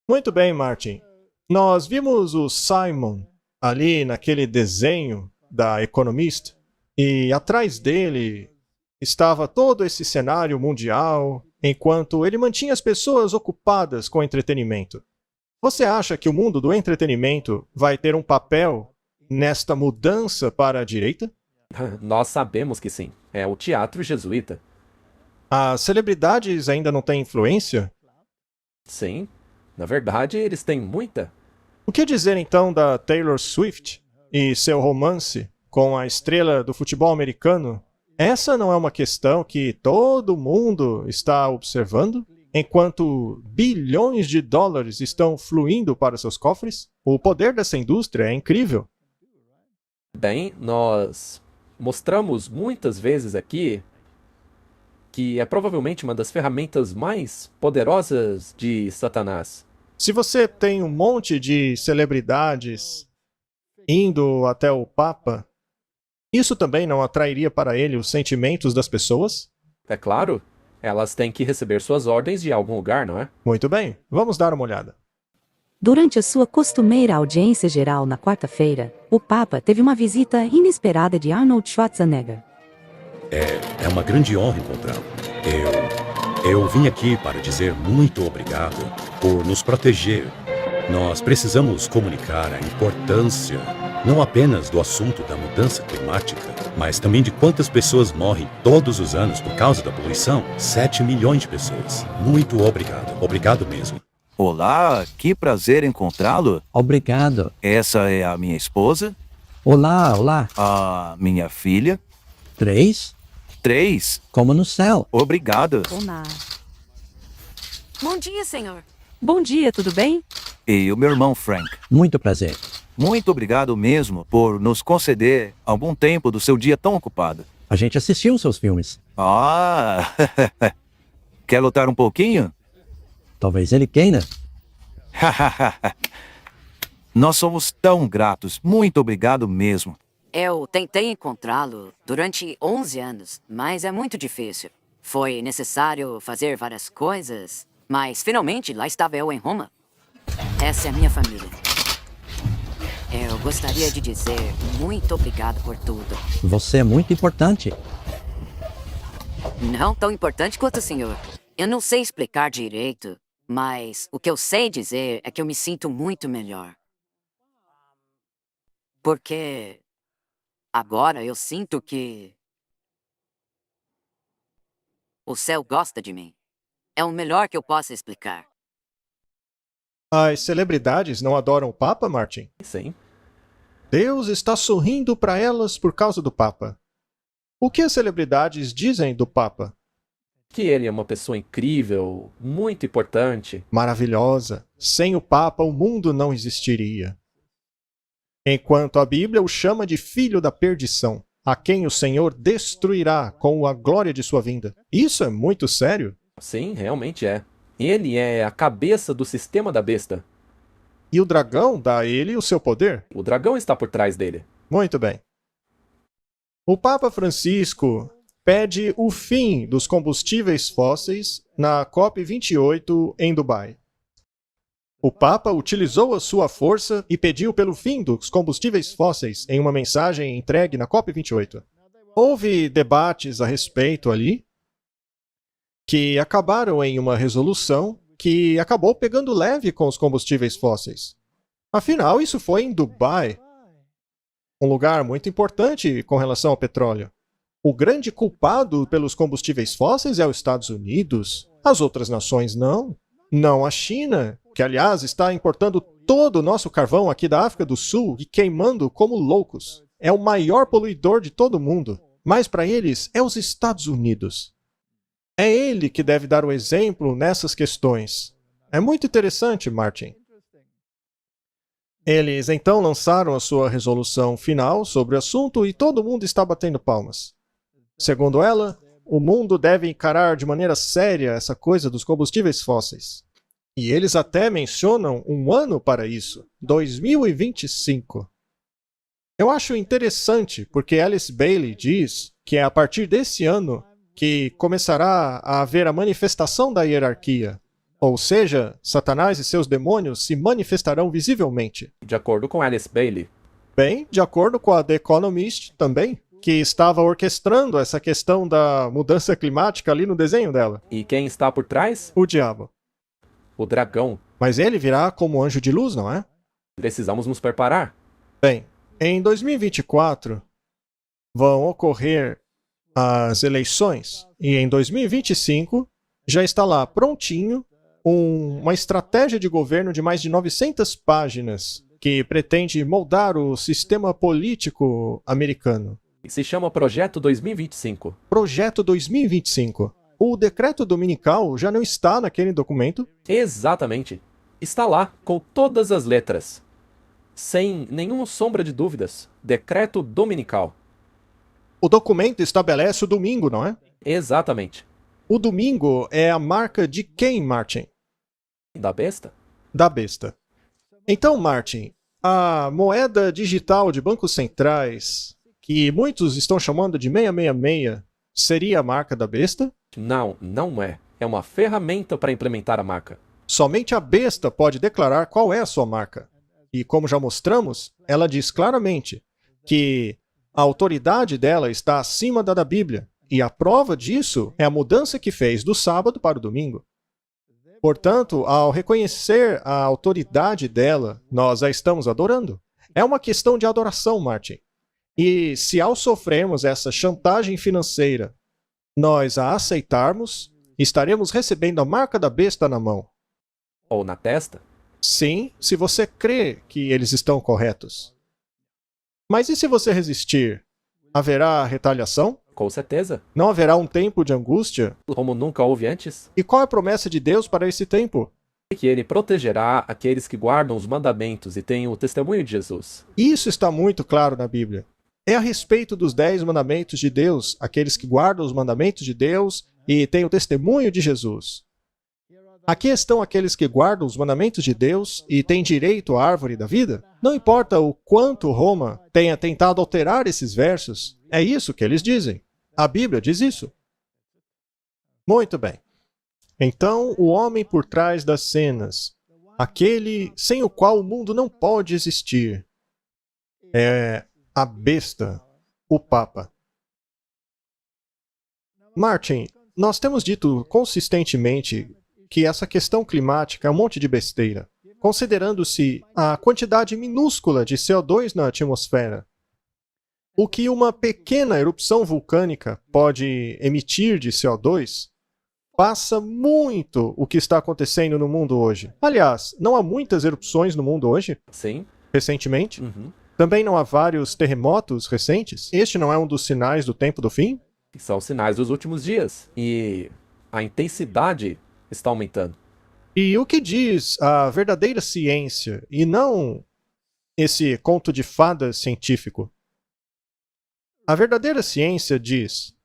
Muito bem, Martin. Nós vimos o Simon ali naquele desenho da Economist, e atrás dele estava todo esse cenário mundial, enquanto ele mantinha as pessoas ocupadas com entretenimento. Você acha que o mundo do entretenimento vai ter um papel nesta mudança para a direita? Nós sabemos que sim. É o teatro jesuíta. As celebridades ainda não têm influência? Sim. Na verdade, eles têm muita. O que dizer então da Taylor Swift e seu romance com a estrela do futebol americano? Essa não é uma questão que todo mundo está observando? Enquanto bilhões de dólares estão fluindo para seus cofres? O poder dessa indústria é incrível. Bem, nós mostramos muitas vezes aqui que é provavelmente uma das ferramentas mais poderosas de Satanás. Se você tem um monte de celebridades indo até o Papa, isso também não atrairia para ele os sentimentos das pessoas? É claro, elas têm que receber suas ordens de algum lugar, não é? Muito bem, vamos dar uma olhada. Durante a sua costumeira audiência geral na quarta-feira, o Papa teve uma visita inesperada de Arnold Schwarzenegger. É uma grande honra encontrá-lo. Eu vim aqui para dizer muito obrigado por nos proteger. Nós precisamos comunicar a importância não apenas do assunto da mudança climática, mas também de quantas pessoas morrem todos os anos por causa da poluição. 7 milhões de pessoas. Muito obrigado. Obrigado mesmo. Olá, que prazer encontrá-lo. Obrigado. Essa é a minha esposa, Olá, olá. a minha filha. 3? 3. Como no céu. Obrigado. Olá. Bom dia, senhor. Bom dia, tudo bem? E o meu irmão Frank. Muito prazer. Muito obrigado mesmo por nos conceder algum tempo do seu dia tão ocupado. A gente assistiu seus filmes. Ah, quer lutar um pouquinho? Talvez ele queira. Nós somos tão gratos. Muito obrigado mesmo. Eu tentei encontrá-lo durante 11 anos, mas é muito difícil. Foi necessário fazer várias coisas, mas finalmente lá estava eu em Roma. Essa é a minha família. Eu gostaria de dizer muito obrigado por tudo. Você é muito importante. Não tão importante quanto o senhor. Eu não sei explicar direito, mas o que eu sei dizer é que eu me sinto muito melhor. Porque agora eu sinto que o céu gosta de mim. É o melhor que eu possa explicar. As celebridades não adoram o Papa, Martin? Sim. Deus está sorrindo para elas por causa do Papa. O que as celebridades dizem do Papa? Que ele é uma pessoa incrível, muito importante. Maravilhosa. Sem o Papa, o mundo não existiria. Enquanto a Bíblia o chama de filho da perdição, a quem o Senhor destruirá com a glória de sua vinda. Isso é muito sério. Sim, realmente é. Ele é a cabeça do sistema da besta. E o dragão dá a ele o seu poder? O dragão está por trás dele. Muito bem. O Papa Francisco pede o fim dos combustíveis fósseis na COP28 em Dubai. O Papa utilizou a sua força e pediu pelo fim dos combustíveis fósseis em uma mensagem entregue na COP28. Houve debates a respeito ali que acabaram em uma resolução que acabou pegando leve com os combustíveis fósseis. Afinal, isso foi em Dubai, um lugar muito importante com relação ao petróleo. O grande culpado pelos combustíveis fósseis é os Estados Unidos. As outras nações não. Não a China, que aliás está importando todo o nosso carvão aqui da África do Sul e queimando como loucos. É o maior poluidor de todo o mundo. Mas para eles é os Estados Unidos. É ele que deve dar o exemplo nessas questões. É muito interessante, Martin. Eles então lançaram a sua resolução final sobre o assunto e todo mundo está batendo palmas. Segundo ela, o mundo deve encarar de maneira séria essa coisa dos combustíveis fósseis. E eles até mencionam um ano para isso, 2025. Eu acho interessante porque Alice Bailey diz que é a partir desse ano que começará a haver a manifestação da hierarquia. Ou seja, Satanás e seus demônios se manifestarão visivelmente. De acordo com Alice Bailey. Bem, de acordo com a The Economist também, que estava orquestrando essa questão da mudança climática ali no desenho dela. E quem está por trás? O diabo. O dragão. Mas ele virá como anjo de luz, não é? Precisamos nos preparar. Bem, em 2024 vão ocorrer as eleições e em 2025 já está lá prontinho uma estratégia de governo de mais de 900 páginas que pretende moldar o sistema político americano. E se chama Projeto 2025. Projeto 2025. O decreto dominical já não está naquele documento? Exatamente. Está lá, com todas as letras. Sem nenhuma sombra de dúvidas. Decreto dominical. O documento estabelece o domingo, não é? Exatamente. O domingo é a marca de quem, Martin? Da besta? Da besta. Então, Martin, a moeda digital de bancos centrais, que muitos estão chamando de 666, seria a marca da besta? Não, não é. É uma ferramenta para implementar a marca. Somente a besta pode declarar qual é a sua marca. E como já mostramos, ela diz claramente que a autoridade dela está acima da Bíblia. E a prova disso é a mudança que fez do sábado para o domingo. Portanto, ao reconhecer a autoridade dela, nós a estamos adorando. É uma questão de adoração, Martin. E se ao sofrermos essa chantagem financeira, nós a aceitarmos, estaremos recebendo a marca da besta na mão. Ou na testa? Sim, se você crê que eles estão corretos. Mas e se você resistir? Haverá retaliação? Com certeza. Não haverá um tempo de angústia? Como nunca houve antes. E qual é a promessa de Deus para esse tempo? Que ele protegerá aqueles que guardam os mandamentos e têm o testemunho de Jesus. Isso está muito claro na Bíblia. É a respeito dos 10 mandamentos de Deus, aqueles que guardam os mandamentos de Deus e têm o testemunho de Jesus. Aqui estão aqueles que guardam os mandamentos de Deus e têm direito à árvore da vida. Não importa o quanto Roma tenha tentado alterar esses versos, é isso que eles dizem. A Bíblia diz isso. Muito bem. Então, o homem por trás das cenas, aquele sem o qual o mundo não pode existir, é a besta, o Papa. Martin, nós temos dito consistentemente que essa questão climática é um monte de besteira, considerando-se a quantidade minúscula de CO2 na atmosfera. O que uma pequena erupção vulcânica pode emitir de CO2 passa muito o que está acontecendo no mundo hoje. Aliás, não há muitas erupções no mundo hoje? Sim. Recentemente? Uhum. Também não há vários terremotos recentes? Este não é um dos sinais do tempo do fim? São sinais dos últimos dias. E a intensidade está aumentando. E o que diz a verdadeira ciência, e não esse conto de fadas científico? A verdadeira ciência diz: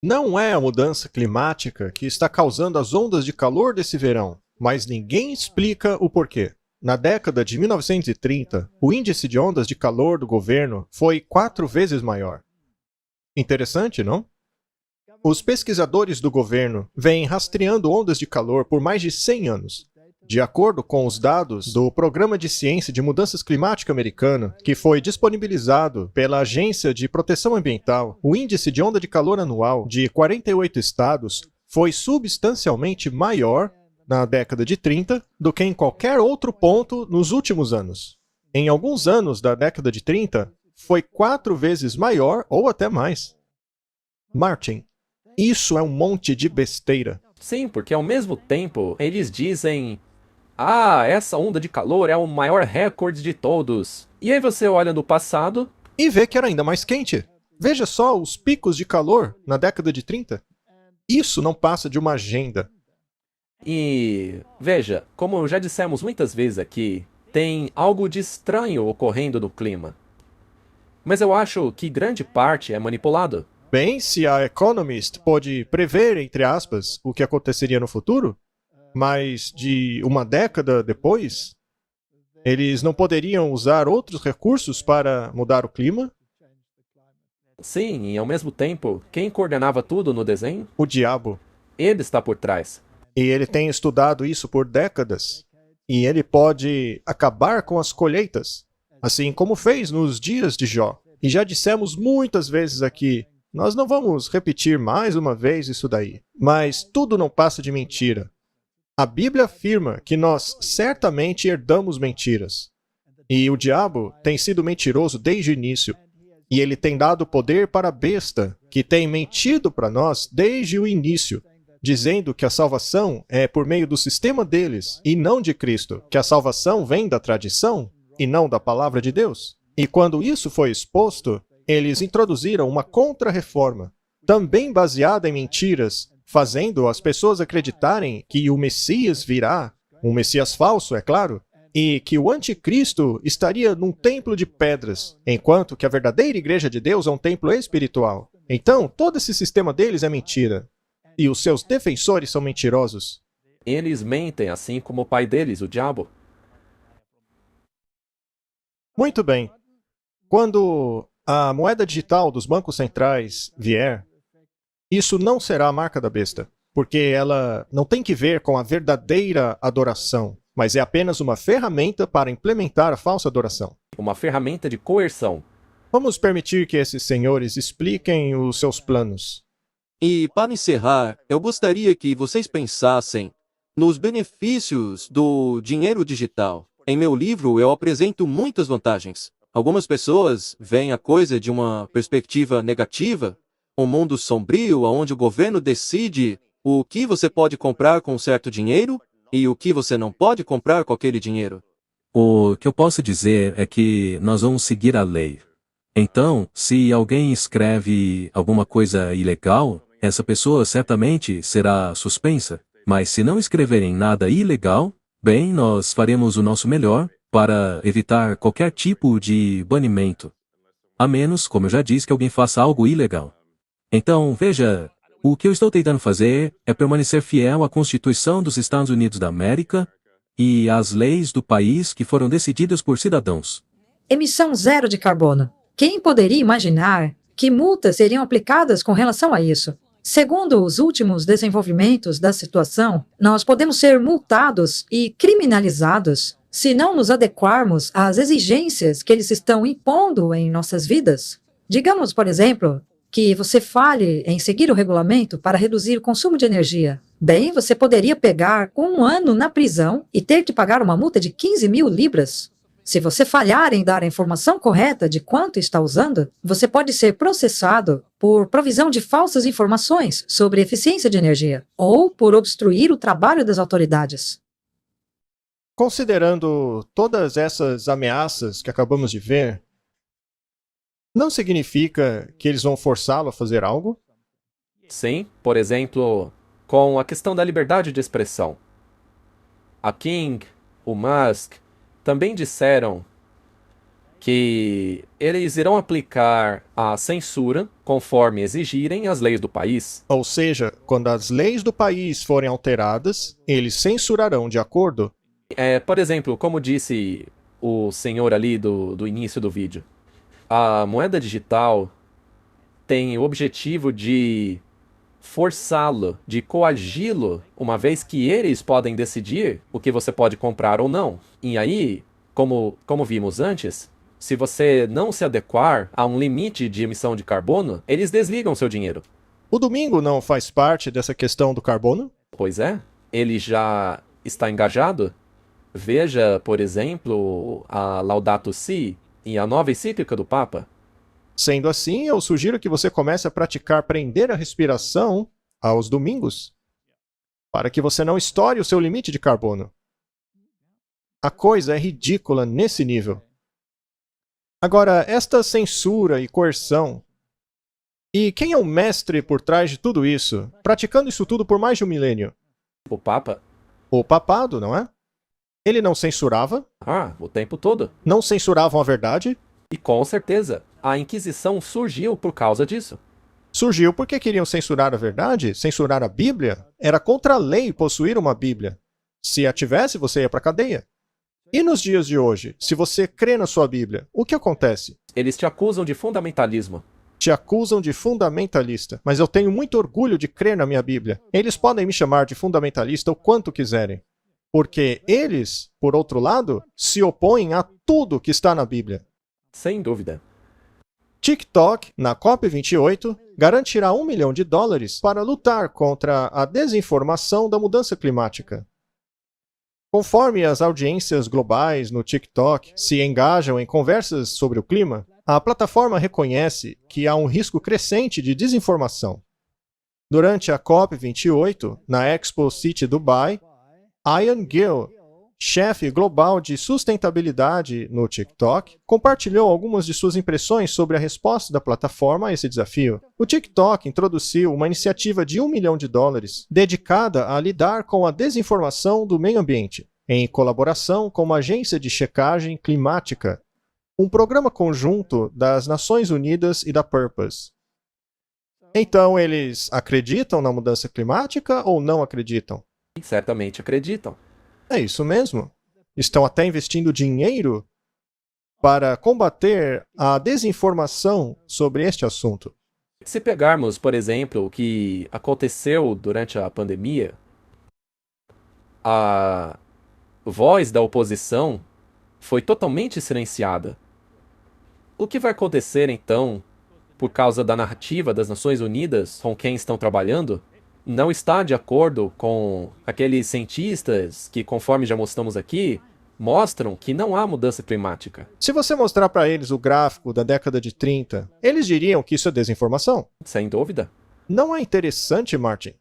não é a mudança climática que está causando as ondas de calor desse verão, mas ninguém explica o porquê. Na década de 1930, o índice de ondas de calor do governo foi 4 vezes maior. Interessante, não? Os pesquisadores do governo vêm rastreando ondas de calor por mais de 100 anos. De acordo com os dados do Programa de Ciência de Mudanças Climáticas americano, que foi disponibilizado pela Agência de Proteção Ambiental, o índice de onda de calor anual de 48 estados foi substancialmente maior na década de 30 do que em qualquer outro ponto nos últimos anos. Em alguns anos da década de 30, foi 4 vezes maior ou até mais. Martin, isso é um monte de besteira. Sim, porque ao mesmo tempo eles dizem: ah, essa onda de calor é o maior recorde de todos. E aí você olha no passado e vê que era ainda mais quente. Veja só os picos de calor na década de 30. Isso não passa de uma agenda. E veja, como já dissemos muitas vezes aqui, tem algo de estranho ocorrendo no clima. Mas eu acho que grande parte é manipulado. Bem, se a Economist pôde prever, entre aspas, o que aconteceria no futuro, mas de uma década depois, eles não poderiam usar outros recursos para mudar o clima? Sim, e ao mesmo tempo, quem coordenava tudo no desenho? O diabo. Ele está por trás. E ele tem estudado isso por décadas. E ele pode acabar com as colheitas, assim como fez nos dias de Jó. E já dissemos muitas vezes aqui, nós não vamos repetir mais uma vez isso daí. Mas tudo não passa de mentira. A Bíblia afirma que nós certamente herdamos mentiras. E o diabo tem sido mentiroso desde o início. E ele tem dado poder para a besta, que tem mentido para nós desde o início, dizendo que a salvação é por meio do sistema deles e não de Cristo, que a salvação vem da tradição e não da palavra de Deus. E quando isso foi exposto, eles introduziram uma contra-reforma, também baseada em mentiras, fazendo as pessoas acreditarem que o Messias virá, um Messias falso, é claro, e que o anticristo estaria num templo de pedras, enquanto que a verdadeira igreja de Deus é um templo espiritual. Então, todo esse sistema deles é mentira. E os seus defensores são mentirosos. Eles mentem assim como o pai deles, o diabo. Muito bem. Quando a moeda digital dos bancos centrais vier, isso não será a marca da besta, porque ela não tem que ver com a verdadeira adoração, mas é apenas uma ferramenta para implementar a falsa adoração. Uma ferramenta de coerção. Vamos permitir que esses senhores expliquem os seus planos. E, para encerrar, eu gostaria que vocês pensassem nos benefícios do dinheiro digital. Em meu livro, eu apresento muitas vantagens. Algumas pessoas veem a coisa de uma perspectiva negativa, um mundo sombrio onde o governo decide o que você pode comprar com certo dinheiro e o que você não pode comprar com aquele dinheiro. O que eu posso dizer é que nós vamos seguir a lei. Então, se alguém escreve alguma coisa ilegal, essa pessoa certamente será suspensa. Mas se não escreverem nada ilegal, bem, nós faremos o nosso melhor para evitar qualquer tipo de banimento. A menos, como eu já disse, que alguém faça algo ilegal. Então, veja, o que eu estou tentando fazer é permanecer fiel à Constituição dos Estados Unidos da América e às leis do país que foram decididas por cidadãos. Emissão zero de carbono. Quem poderia imaginar que multas seriam aplicadas com relação a isso? Segundo os últimos desenvolvimentos da situação, nós podemos ser multados e criminalizados se não nos adequarmos às exigências que eles estão impondo em nossas vidas. Digamos, por exemplo, que você falhe em seguir o regulamento para reduzir o consumo de energia. Bem, você poderia pegar 1 ano na prisão e ter que pagar uma multa de 15.000 libras. Se você falhar em dar a informação correta de quanto está usando, você pode ser processado por provisão de falsas informações sobre eficiência de energia ou por obstruir o trabalho das autoridades. Considerando todas essas ameaças que acabamos de ver, não significa que eles vão forçá-lo a fazer algo? Sim, por exemplo, com a questão da liberdade de expressão. A King, o Musk, também disseram que eles irão aplicar a censura conforme exigirem as leis do país. Ou seja, quando as leis do país forem alteradas, eles censurarão de acordo. Por exemplo, como disse o senhor ali do início do vídeo, a moeda digital tem o objetivo de forçá-lo, de coagi-lo, uma vez que eles podem decidir o que você pode comprar ou não. E aí, como vimos antes, se você não se adequar a um limite de emissão de carbono, eles desligam seu dinheiro. O domingo não faz parte dessa questão do carbono? Pois é, ele já está engajado. Veja, por exemplo, a Laudato Si e a nova encíclica do Papa. Sendo assim, eu sugiro que você comece a praticar prender a respiração aos domingos, para que você não estoure o seu limite de carbono. A coisa é ridícula nesse nível. Agora, esta censura e coerção. E quem é o mestre por trás de tudo isso, praticando isso tudo por mais de 1 milênio? O Papa? O papado, não é? Ele não censurava? Ah, o tempo todo. Não censuravam a verdade? E com certeza, a Inquisição surgiu por causa disso. Surgiu porque queriam censurar a verdade, censurar a Bíblia. Era contra a lei possuir uma Bíblia. Se a tivesse, você ia para a cadeia. E nos dias de hoje, se você crê na sua Bíblia, o que acontece? Eles te acusam de fundamentalismo. Te acusam de fundamentalista, mas eu tenho muito orgulho de crer na minha Bíblia. Eles podem me chamar de fundamentalista o quanto quiserem. Porque eles, por outro lado, se opõem a tudo que está na Bíblia. Sem dúvida. TikTok, na COP28, garantirá $1 milhão para lutar contra a desinformação da mudança climática. Conforme as audiências globais no TikTok se engajam em conversas sobre o clima, a plataforma reconhece que há um risco crescente de desinformação. Durante a COP28, na Expo City Dubai, Ian Gill, chefe global de sustentabilidade no TikTok, compartilhou algumas de suas impressões sobre a resposta da plataforma a esse desafio. O TikTok introduziu uma iniciativa de $1 milhão dedicada a lidar com a desinformação do meio ambiente, em colaboração com uma agência de checagem climática, um programa conjunto das Nações Unidas e da Purpose. Então, eles acreditam na mudança climática ou não acreditam? Certamente acreditam. É isso mesmo. Estão até investindo dinheiro para combater a desinformação sobre este assunto. Se pegarmos, por exemplo, o que aconteceu durante a pandemia, a voz da oposição foi totalmente silenciada. O que vai acontecer, então, por causa da narrativa das Nações Unidas com quem estão trabalhando? Não está de acordo com aqueles cientistas que, conforme já mostramos aqui, mostram que não há mudança climática. Se você mostrar para eles o gráfico da década de 30, eles diriam que isso é desinformação. Sem dúvida. Não é interessante, Martin,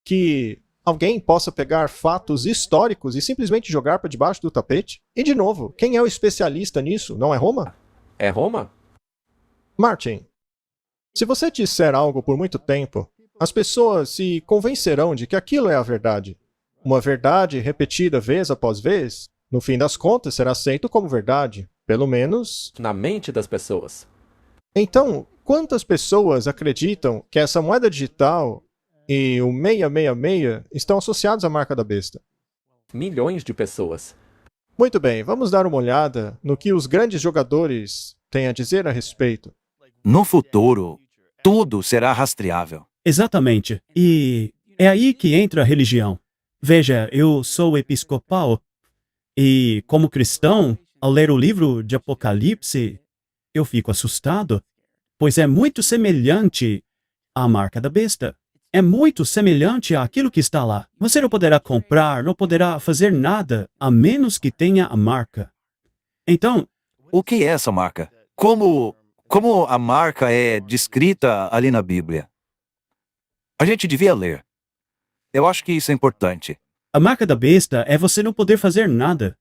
que alguém possa pegar fatos históricos e simplesmente jogar para debaixo do tapete? E, de novo, quem é o especialista nisso? Não é Roma? É Roma? Martin, se você disser algo por muito tempo, as pessoas se convencerão de que aquilo é a verdade. Uma verdade repetida vez após vez, no fim das contas, será aceito como verdade. Pelo menos na mente das pessoas. Então, quantas pessoas acreditam que essa moeda digital e o 666 estão associados à marca da besta? Milhões de pessoas. Muito bem, vamos dar uma olhada no que os grandes jogadores têm a dizer a respeito. No futuro, tudo será rastreável. Exatamente. E é aí que entra a religião. Veja, eu sou episcopal e, como cristão, ao ler o livro de Apocalipse, eu fico assustado, pois é muito semelhante à marca da besta. É muito semelhante àquilo que está lá. Você não poderá comprar, não poderá fazer nada, a menos que tenha a marca. Então, o que é essa marca? Como a marca é descrita ali na Bíblia? A gente devia ler. Eu acho que isso é importante. A marca da besta é você não poder fazer nada.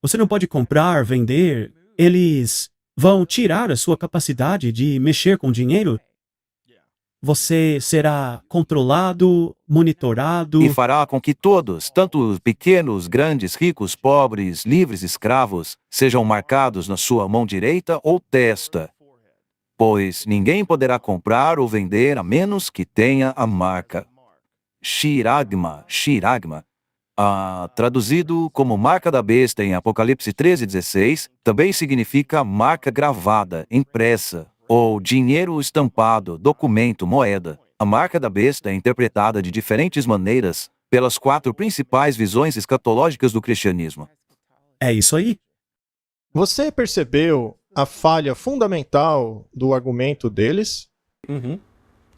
Você não pode comprar, vender. Eles vão tirar a sua capacidade de mexer com dinheiro. Você será controlado, monitorado. E fará com que todos, tanto pequenos, grandes, ricos, pobres, livres, escravos, sejam marcados na sua mão direita ou testa. Pois ninguém poderá comprar ou vender a menos que tenha a marca. Shiragma, traduzido como marca da besta em Apocalipse 13:16, também significa marca gravada, impressa, ou dinheiro estampado, documento, moeda. A marca da besta é interpretada de diferentes maneiras pelas 4 principais visões escatológicas do cristianismo. É isso aí. Você percebeu a falha fundamental do argumento deles?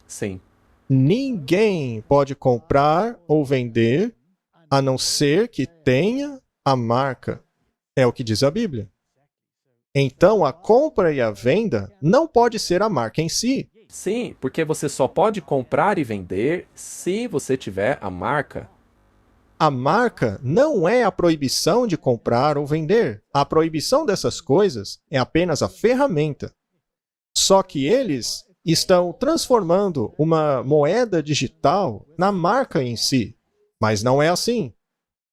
Sim. Ninguém pode comprar ou vender a não ser que tenha a marca. É o que diz a Bíblia. Então, a compra e a venda não pode ser a marca em si. Sim, porque você só pode comprar e vender se você tiver a marca. A marca não é a proibição de comprar ou vender. A proibição dessas coisas é apenas a ferramenta. Só que eles estão transformando uma moeda digital na marca em si. Mas não é assim.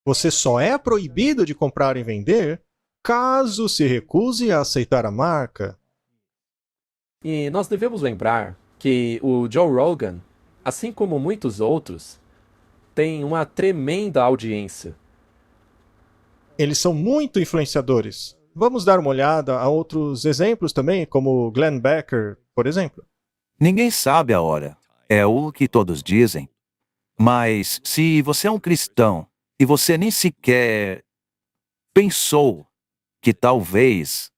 Você só é proibido de comprar e vender caso se recuse a aceitar a marca. E nós devemos lembrar que o Joe Rogan, assim como muitos outros, tem uma tremenda audiência. Eles são muito influenciadores. Vamos dar uma olhada a outros exemplos também, como Glenn Becker, por exemplo. Ninguém sabe a hora. É o que todos dizem. Mas se você é um cristão e você nem sequer pensou que talvez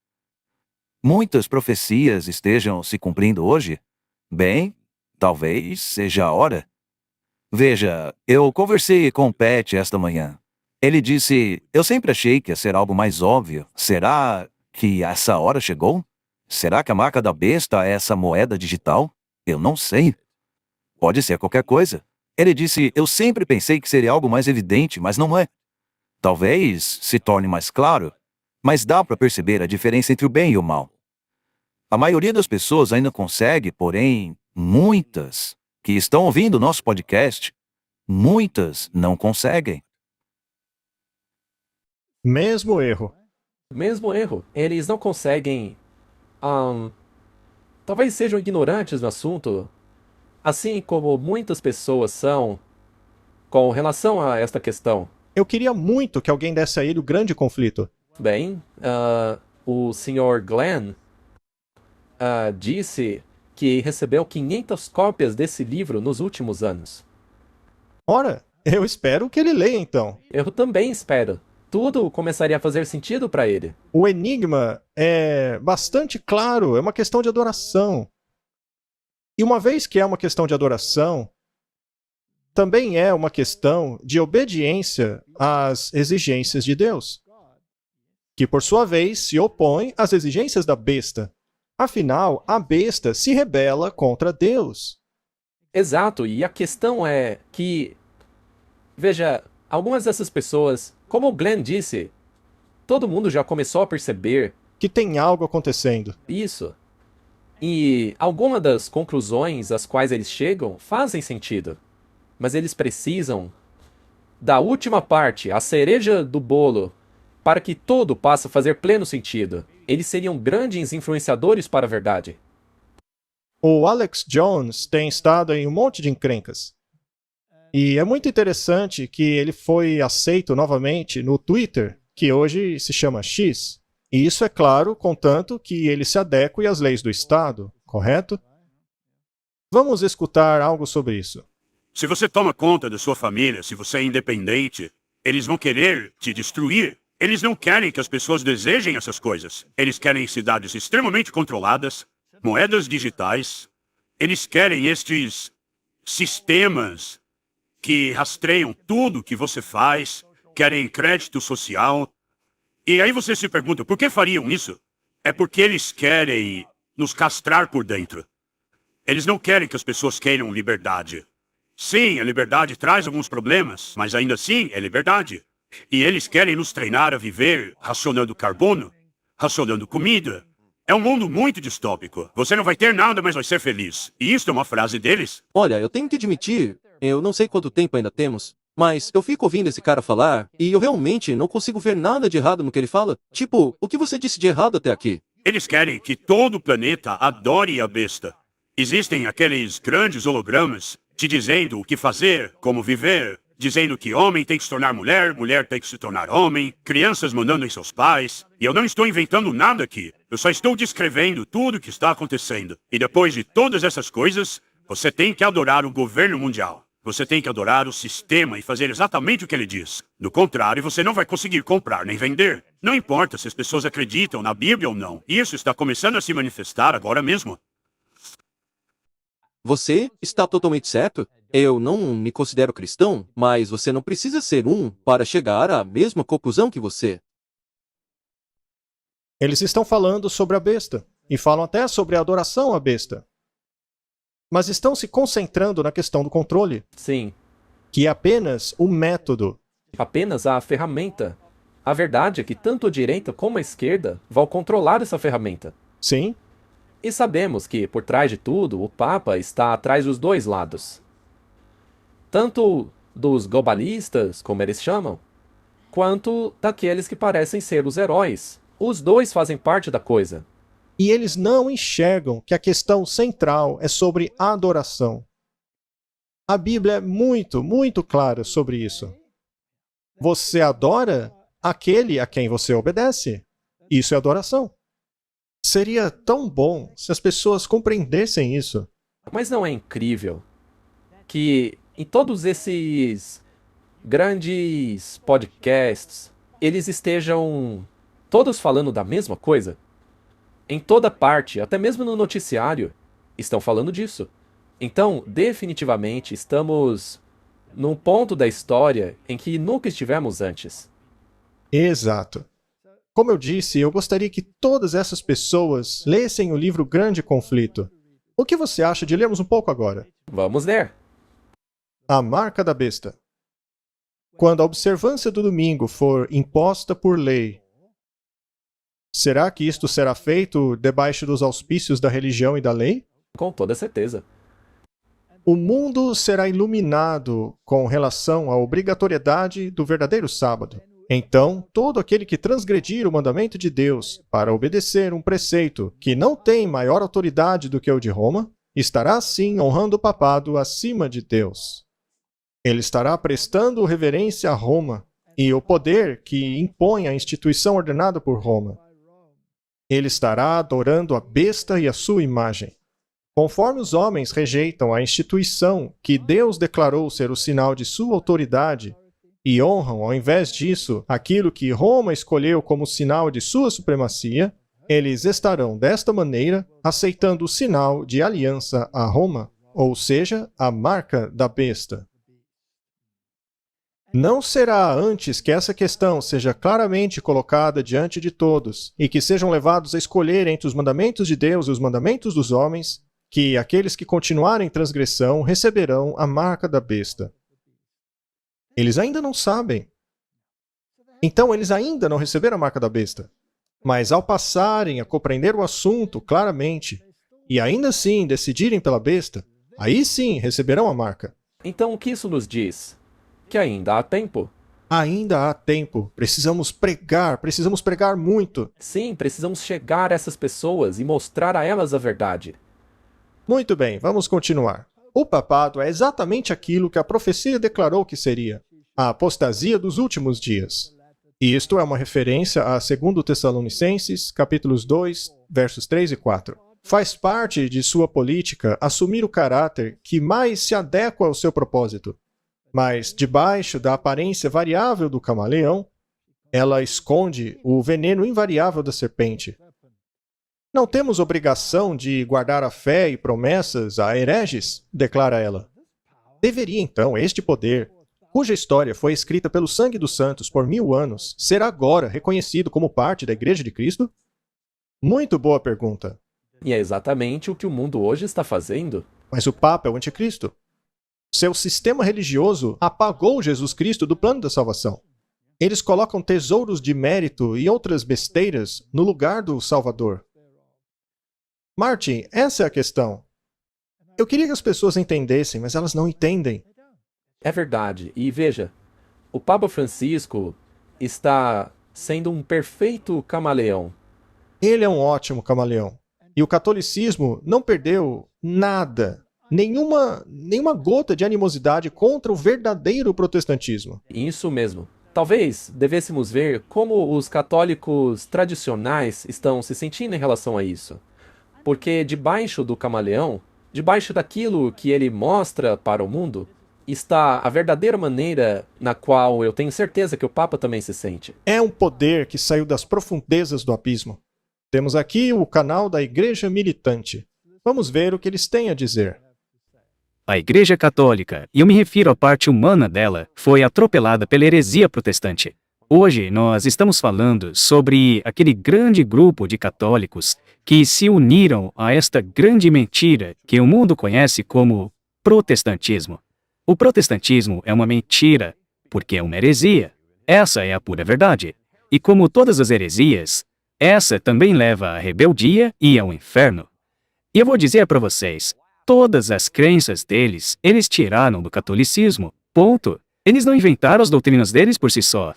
muitas profecias estejam se cumprindo hoje, bem, talvez seja a hora. Veja, eu conversei com o Pat esta manhã. Ele disse, eu sempre achei que ia ser algo mais óbvio. Será que essa hora chegou? Será que a marca da besta é essa moeda digital? Eu não sei. Pode ser qualquer coisa. Ele disse, eu sempre pensei que seria algo mais evidente, mas não é. Talvez se torne mais claro, mas dá para perceber a diferença entre o bem e o mal. A maioria das pessoas ainda consegue, porém, muitas que estão ouvindo o nosso podcast, muitas não conseguem. Mesmo erro. Mesmo erro. Eles não conseguem. Talvez sejam ignorantes no assunto, assim como muitas pessoas são com relação a esta questão. Eu queria muito que alguém desse a ele o grande conflito. Bem, o Sr. Glenn disse que recebeu 500 cópias desse livro nos últimos anos. Ora, eu espero que ele leia então. Eu também espero. Tudo começaria a fazer sentido para ele. O enigma é bastante claro, é uma questão de adoração. E uma vez que é uma questão de adoração, também é uma questão de obediência às exigências de Deus, que por sua vez se opõe às exigências da besta. Afinal, a besta se rebela contra Deus. Exato, e a questão é que, veja, algumas dessas pessoas, como o Glenn disse, todo mundo já começou a perceber que tem algo acontecendo. Isso. E algumas das conclusões às quais eles chegam fazem sentido. Mas eles precisam da última parte, a cereja do bolo, para que tudo passe a fazer pleno sentido. Eles seriam grandes influenciadores para a verdade. O Alex Jones tem estado em um monte de encrencas. E é muito interessante que ele foi aceito novamente no Twitter, que hoje se chama X. E isso é claro, contanto que ele se adeque às leis do Estado, correto? Vamos escutar algo sobre isso. Se você toma conta da sua família, se você é independente, eles vão querer te destruir. Eles não querem que as pessoas desejem essas coisas. Eles querem cidades extremamente controladas, moedas digitais. Eles querem estes sistemas que rastreiam tudo que você faz, querem crédito social. E aí você se pergunta, por que fariam isso? É porque eles querem nos castrar por dentro. Eles não querem que as pessoas queiram liberdade. Sim, a liberdade traz alguns problemas, mas ainda assim é liberdade. E eles querem nos treinar a viver racionando carbono, racionando comida. É um mundo muito distópico. Você não vai ter nada, mas vai ser feliz. E isso é uma frase deles. Olha, eu tenho que admitir, eu não sei quanto tempo ainda temos, mas eu fico ouvindo esse cara falar e eu realmente não consigo ver nada de errado no que ele fala. Tipo, o que você disse de errado até aqui? Eles querem que todo o planeta adore a besta. Existem aqueles grandes hologramas te dizendo o que fazer, como viver, dizendo que homem tem que se tornar mulher, mulher tem que se tornar homem, crianças mandando em seus pais. E eu não estou inventando nada aqui. Eu só estou descrevendo tudo o que está acontecendo. E depois de todas essas coisas, você tem que adorar o governo mundial. Você tem que adorar o sistema e fazer exatamente o que ele diz. Do contrário, você não vai conseguir comprar nem vender. Não importa se as pessoas acreditam na Bíblia ou não. Isso está começando a se manifestar agora mesmo. Você está totalmente certo. Eu não me considero cristão, mas você não precisa ser um para chegar à mesma conclusão que você. Eles estão falando sobre a besta, e falam até sobre a adoração à besta. Mas estão se concentrando na questão do controle. Sim. Que é apenas o método. Apenas a ferramenta. A verdade é que tanto a direita como a esquerda vão controlar essa ferramenta. Sim. E sabemos que, por trás de tudo, o Papa está atrás dos dois lados. Tanto dos globalistas, como eles chamam, quanto daqueles que parecem ser os heróis. Os dois fazem parte da coisa. E eles não enxergam que a questão central é sobre adoração. A Bíblia é muito, muito clara sobre isso. Você adora aquele a quem você obedece. Isso é adoração. Seria tão bom se as pessoas compreendessem isso. Mas não é incrível que em todos esses grandes podcasts, eles estejam todos falando da mesma coisa? Em toda parte, até mesmo no noticiário, estão falando disso. Então, definitivamente, estamos num ponto da história em que nunca estivemos antes. Exato. Como eu disse, eu gostaria que todas essas pessoas lessem o livro Grande Conflito. O que você acha de lermos um pouco agora? Vamos ler. A Marca da Besta. Quando a observância do domingo for imposta por lei, será que isto será feito debaixo dos auspícios da religião e da lei? Com toda certeza. O mundo será iluminado com relação à obrigatoriedade do verdadeiro sábado. Então, todo aquele que transgredir o mandamento de Deus para obedecer um preceito que não tem maior autoridade do que o de Roma, estará assim honrando o papado acima de Deus. Ele estará prestando reverência a Roma e o poder que impõe a instituição ordenada por Roma. Ele estará adorando a besta e a sua imagem. Conforme os homens rejeitam a instituição que Deus declarou ser o sinal de sua autoridade e honram, ao invés disso, aquilo que Roma escolheu como sinal de sua supremacia, eles estarão, desta maneira, aceitando o sinal de aliança a Roma, ou seja, a marca da besta. Não será antes que essa questão seja claramente colocada diante de todos e que sejam levados a escolher entre os mandamentos de Deus e os mandamentos dos homens, que aqueles que continuarem em transgressão receberão a marca da besta. Eles ainda não sabem. Então, eles ainda não receberam a marca da besta. Mas ao passarem a compreender o assunto claramente e ainda assim decidirem pela besta, aí sim receberão a marca. Então, o que isso nos diz? Que ainda há tempo. Ainda há tempo. Precisamos pregar muito. Sim, precisamos chegar a essas pessoas e mostrar a elas a verdade. Muito bem, vamos continuar. O papado é exatamente aquilo que a profecia declarou que seria, a apostasia dos últimos dias. E isto é uma referência a 2 Tessalonicenses, capítulos 2, versos 3 e 4. Faz parte de sua política assumir o caráter que mais se adequa ao seu propósito. Mas, debaixo da aparência variável do camaleão, ela esconde o veneno invariável da serpente. Não temos obrigação de guardar a fé e promessas a hereges, declara ela. Deveria, então, este poder, cuja história foi escrita pelo sangue dos santos por 1000 anos, ser agora reconhecido como parte da Igreja de Cristo? Muito boa pergunta. E é exatamente o que o mundo hoje está fazendo. Mas o Papa é o anticristo. Seu sistema religioso apagou Jesus Cristo do plano da salvação. Eles colocam tesouros de mérito e outras besteiras no lugar do Salvador. Martin, essa é a questão. Eu queria que as pessoas entendessem, mas elas não entendem. É verdade. E veja, o Papa Francisco está sendo um perfeito camaleão. Ele é um ótimo camaleão. E o catolicismo não perdeu nada, nenhuma gota de animosidade contra o verdadeiro protestantismo. Isso mesmo. Talvez devêssemos ver como os católicos tradicionais estão se sentindo em relação a isso. Porque debaixo do camaleão, debaixo daquilo que ele mostra para o mundo, está a verdadeira maneira na qual eu tenho certeza que o Papa também se sente. É um poder que saiu das profundezas do abismo. Temos aqui o canal da Igreja Militante. Vamos ver o que eles têm a dizer. A Igreja Católica, e eu me refiro à parte humana dela, foi atropelada pela heresia protestante. Hoje nós estamos falando sobre aquele grande grupo de católicos que se uniram a esta grande mentira que o mundo conhece como protestantismo. O protestantismo é uma mentira, porque é uma heresia. Essa é a pura verdade. E como todas as heresias, essa também leva à rebeldia e ao inferno. E eu vou dizer para vocês, todas as crenças deles, eles tiraram do catolicismo. Ponto. Eles não inventaram as doutrinas deles por si só.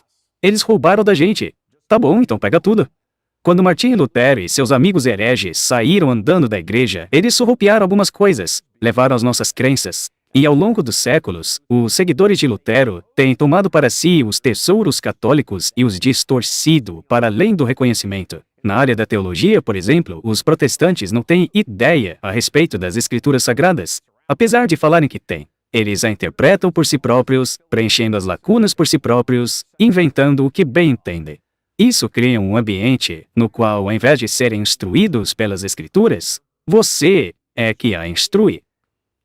Eles roubaram da gente. Tá bom, então pega tudo. Quando Martinho Lutero e seus amigos hereges saíram andando da igreja, eles surrupiaram algumas coisas, levaram as nossas crenças. E ao longo dos séculos, os seguidores de Lutero têm tomado para si os tesouros católicos e os distorcido para além do reconhecimento. Na área da teologia, por exemplo, os protestantes não têm ideia a respeito das escrituras sagradas, apesar de falarem que têm. Eles a interpretam por si próprios, preenchendo as lacunas por si próprios, inventando o que bem entendem. Isso cria um ambiente no qual, ao invés de serem instruídos pelas escrituras, você é que a instrui.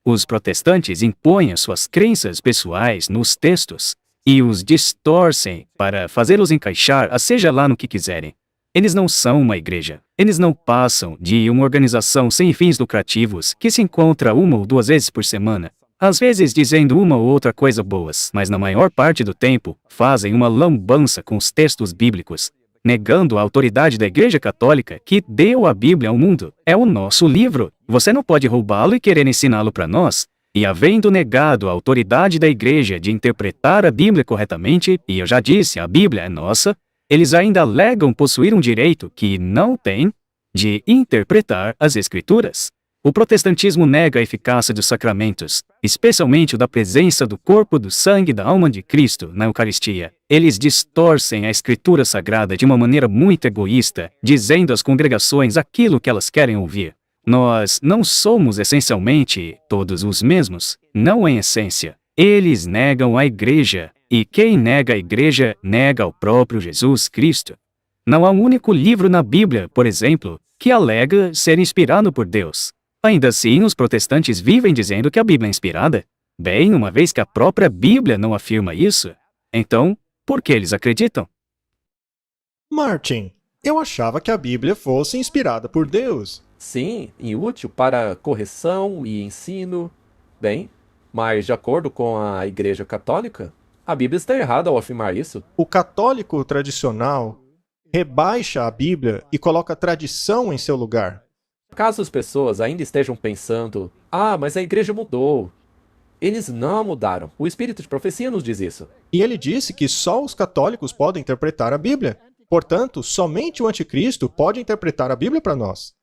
Os protestantes impõem as suas crenças pessoais nos textos e os distorcem para fazê-los encaixar, seja lá no que quiserem. Eles não são uma igreja. Eles não passam de uma organização sem fins lucrativos que se encontra 1 ou 2 vezes por semana, às vezes dizendo uma ou outra coisa boas, mas na maior parte do tempo fazem uma lambança com os textos bíblicos, negando a autoridade da Igreja Católica que deu a Bíblia ao mundo. É o nosso livro. Você não pode roubá-lo e querer ensiná-lo para nós. E havendo negado a autoridade da Igreja de interpretar a Bíblia corretamente, e eu já disse, a Bíblia é nossa, eles ainda alegam possuir um direito que não têm de interpretar as Escrituras. O protestantismo nega a eficácia dos sacramentos, especialmente o da presença do corpo, do sangue e da alma de Cristo na Eucaristia. Eles distorcem a Escritura Sagrada de uma maneira muito egoísta, dizendo às congregações aquilo que elas querem ouvir. Nós não somos essencialmente todos os mesmos, não em essência. Eles negam a Igreja, e quem nega a Igreja nega o próprio Jesus Cristo. Não há um único livro na Bíblia, por exemplo, que alega ser inspirado por Deus. Ainda assim, os protestantes vivem dizendo que a Bíblia é inspirada. Bem, uma vez que a própria Bíblia não afirma isso, então, por que eles acreditam? Martin, eu achava que a Bíblia fosse inspirada por Deus. Sim, e útil para correção e ensino. Bem, mas de acordo com a Igreja Católica, a Bíblia está errada ao afirmar isso. O católico tradicional rebaixa a Bíblia e coloca a tradição em seu lugar. Caso as pessoas ainda estejam pensando, mas a igreja mudou. Eles não mudaram. O Espírito de Profecia nos diz isso. E ele disse que só os católicos podem interpretar a Bíblia. Portanto, somente o anticristo pode interpretar a Bíblia para nós.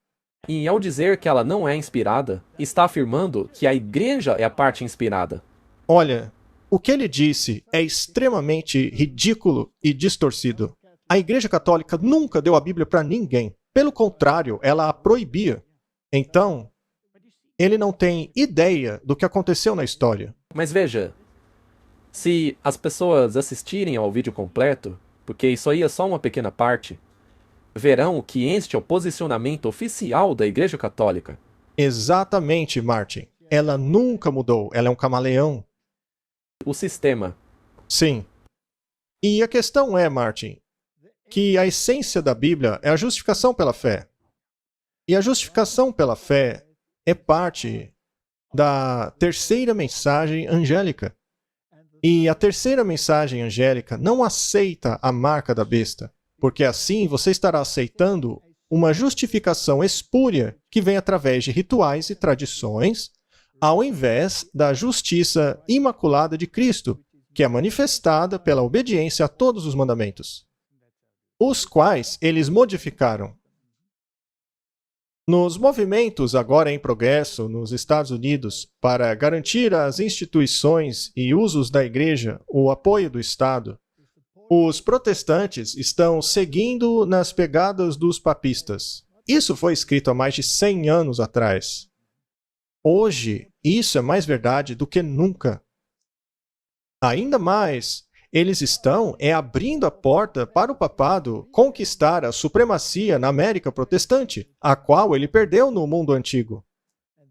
E ao dizer que ela não é inspirada, está afirmando que a igreja é a parte inspirada. Olha, o que ele disse é extremamente ridículo e distorcido. A Igreja Católica nunca deu a Bíblia para ninguém. Pelo contrário, ela a proibia. Então, ele não tem ideia do que aconteceu na história. Mas veja, se as pessoas assistirem ao vídeo completo, porque isso aí é só uma pequena parte, verão que este é o posicionamento oficial da Igreja Católica. Exatamente, Martin. Ela nunca mudou. Ela é um camaleão. O sistema. Sim. E a questão é, Martin, que a essência da Bíblia é a justificação pela fé. E a justificação pela fé é parte da terceira mensagem angélica. E a terceira mensagem angélica não aceita a marca da besta, porque assim você estará aceitando uma justificação espúria que vem através de rituais e tradições, ao invés da justiça imaculada de Cristo, que é manifestada pela obediência a todos os mandamentos, os quais eles modificaram. Nos movimentos agora em progresso nos Estados Unidos para garantir às instituições e usos da Igreja o apoio do Estado, os protestantes estão seguindo nas pegadas dos papistas. Isso foi escrito há mais de 100 anos atrás. Hoje, isso é mais verdade do que nunca. Ainda mais, eles estão abrindo a porta para o papado conquistar a supremacia na América protestante, a qual ele perdeu no mundo antigo.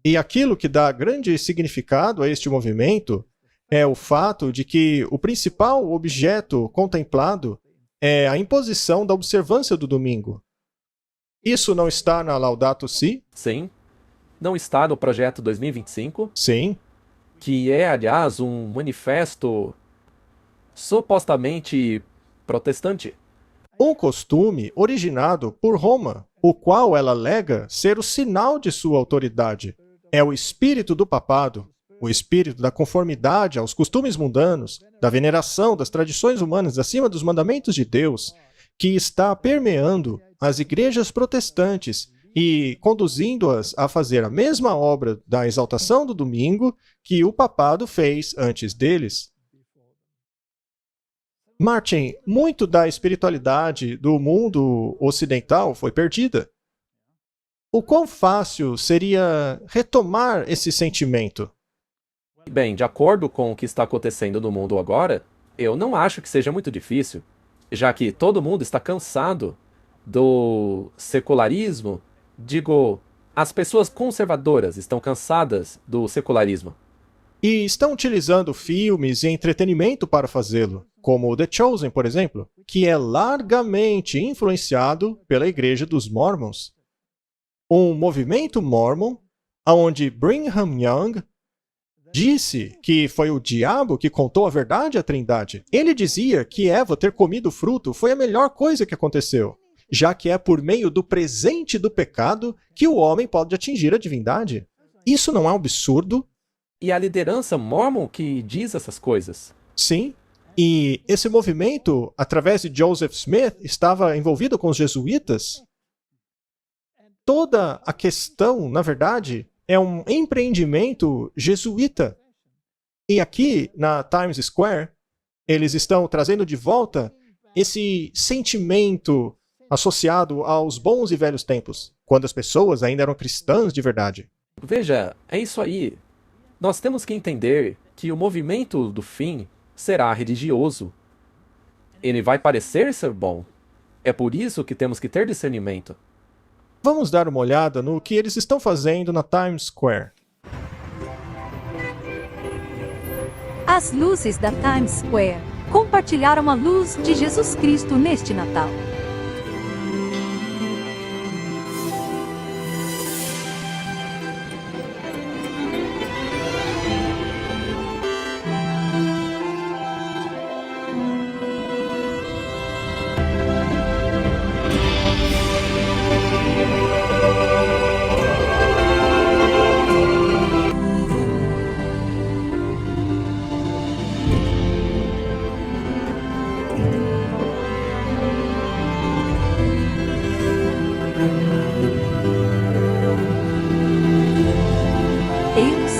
E aquilo que dá grande significado a este movimento é o fato de que o principal objeto contemplado é a imposição da observância do domingo. Isso não está na Laudato Si? Sim. Não está no Projeto 2025? Sim. Que é, aliás, um manifesto supostamente protestante. Um costume originado por Roma, o qual ela alega ser o sinal de sua autoridade. É o espírito do papado. o espírito da conformidade aos costumes mundanos, da veneração das tradições humanas acima dos mandamentos de Deus, que está permeando as igrejas protestantes e conduzindo-as a fazer a mesma obra da exaltação do domingo que o papado fez antes deles. Martin, muito da espiritualidade do mundo ocidental foi perdida. O quão fácil seria retomar esse sentimento? Bem, de acordo com o que está acontecendo no mundo agora, eu não acho que seja muito difícil, já que todo mundo está cansado do secularismo. Digo, as pessoas conservadoras estão cansadas do secularismo. E estão utilizando filmes e entretenimento para fazê-lo, como The Chosen, por exemplo, que é largamente influenciado pela Igreja dos Mormons. Um movimento mormon, onde Brigham Young disse que foi o diabo que contou a verdade à Trindade. Ele dizia que Eva ter comido o fruto foi a melhor coisa que aconteceu, já que é por meio do presente do pecado que o homem pode atingir a divindade. Isso não é um absurdo? E a liderança mormon que diz essas coisas. Sim, e esse movimento, através de Joseph Smith, estava envolvido com os jesuítas. Toda a questão, na verdade, é um empreendimento jesuíta. E aqui, na Times Square, eles estão trazendo de volta esse sentimento associado aos bons e velhos tempos, quando as pessoas ainda eram cristãs de verdade. Veja, é isso aí. Nós temos que entender que o movimento do fim será religioso. Ele vai parecer ser bom. É por isso que temos que ter discernimento. Vamos dar uma olhada no que eles estão fazendo na Times Square. As luzes da Times Square compartilharam a luz de Jesus Cristo neste Natal.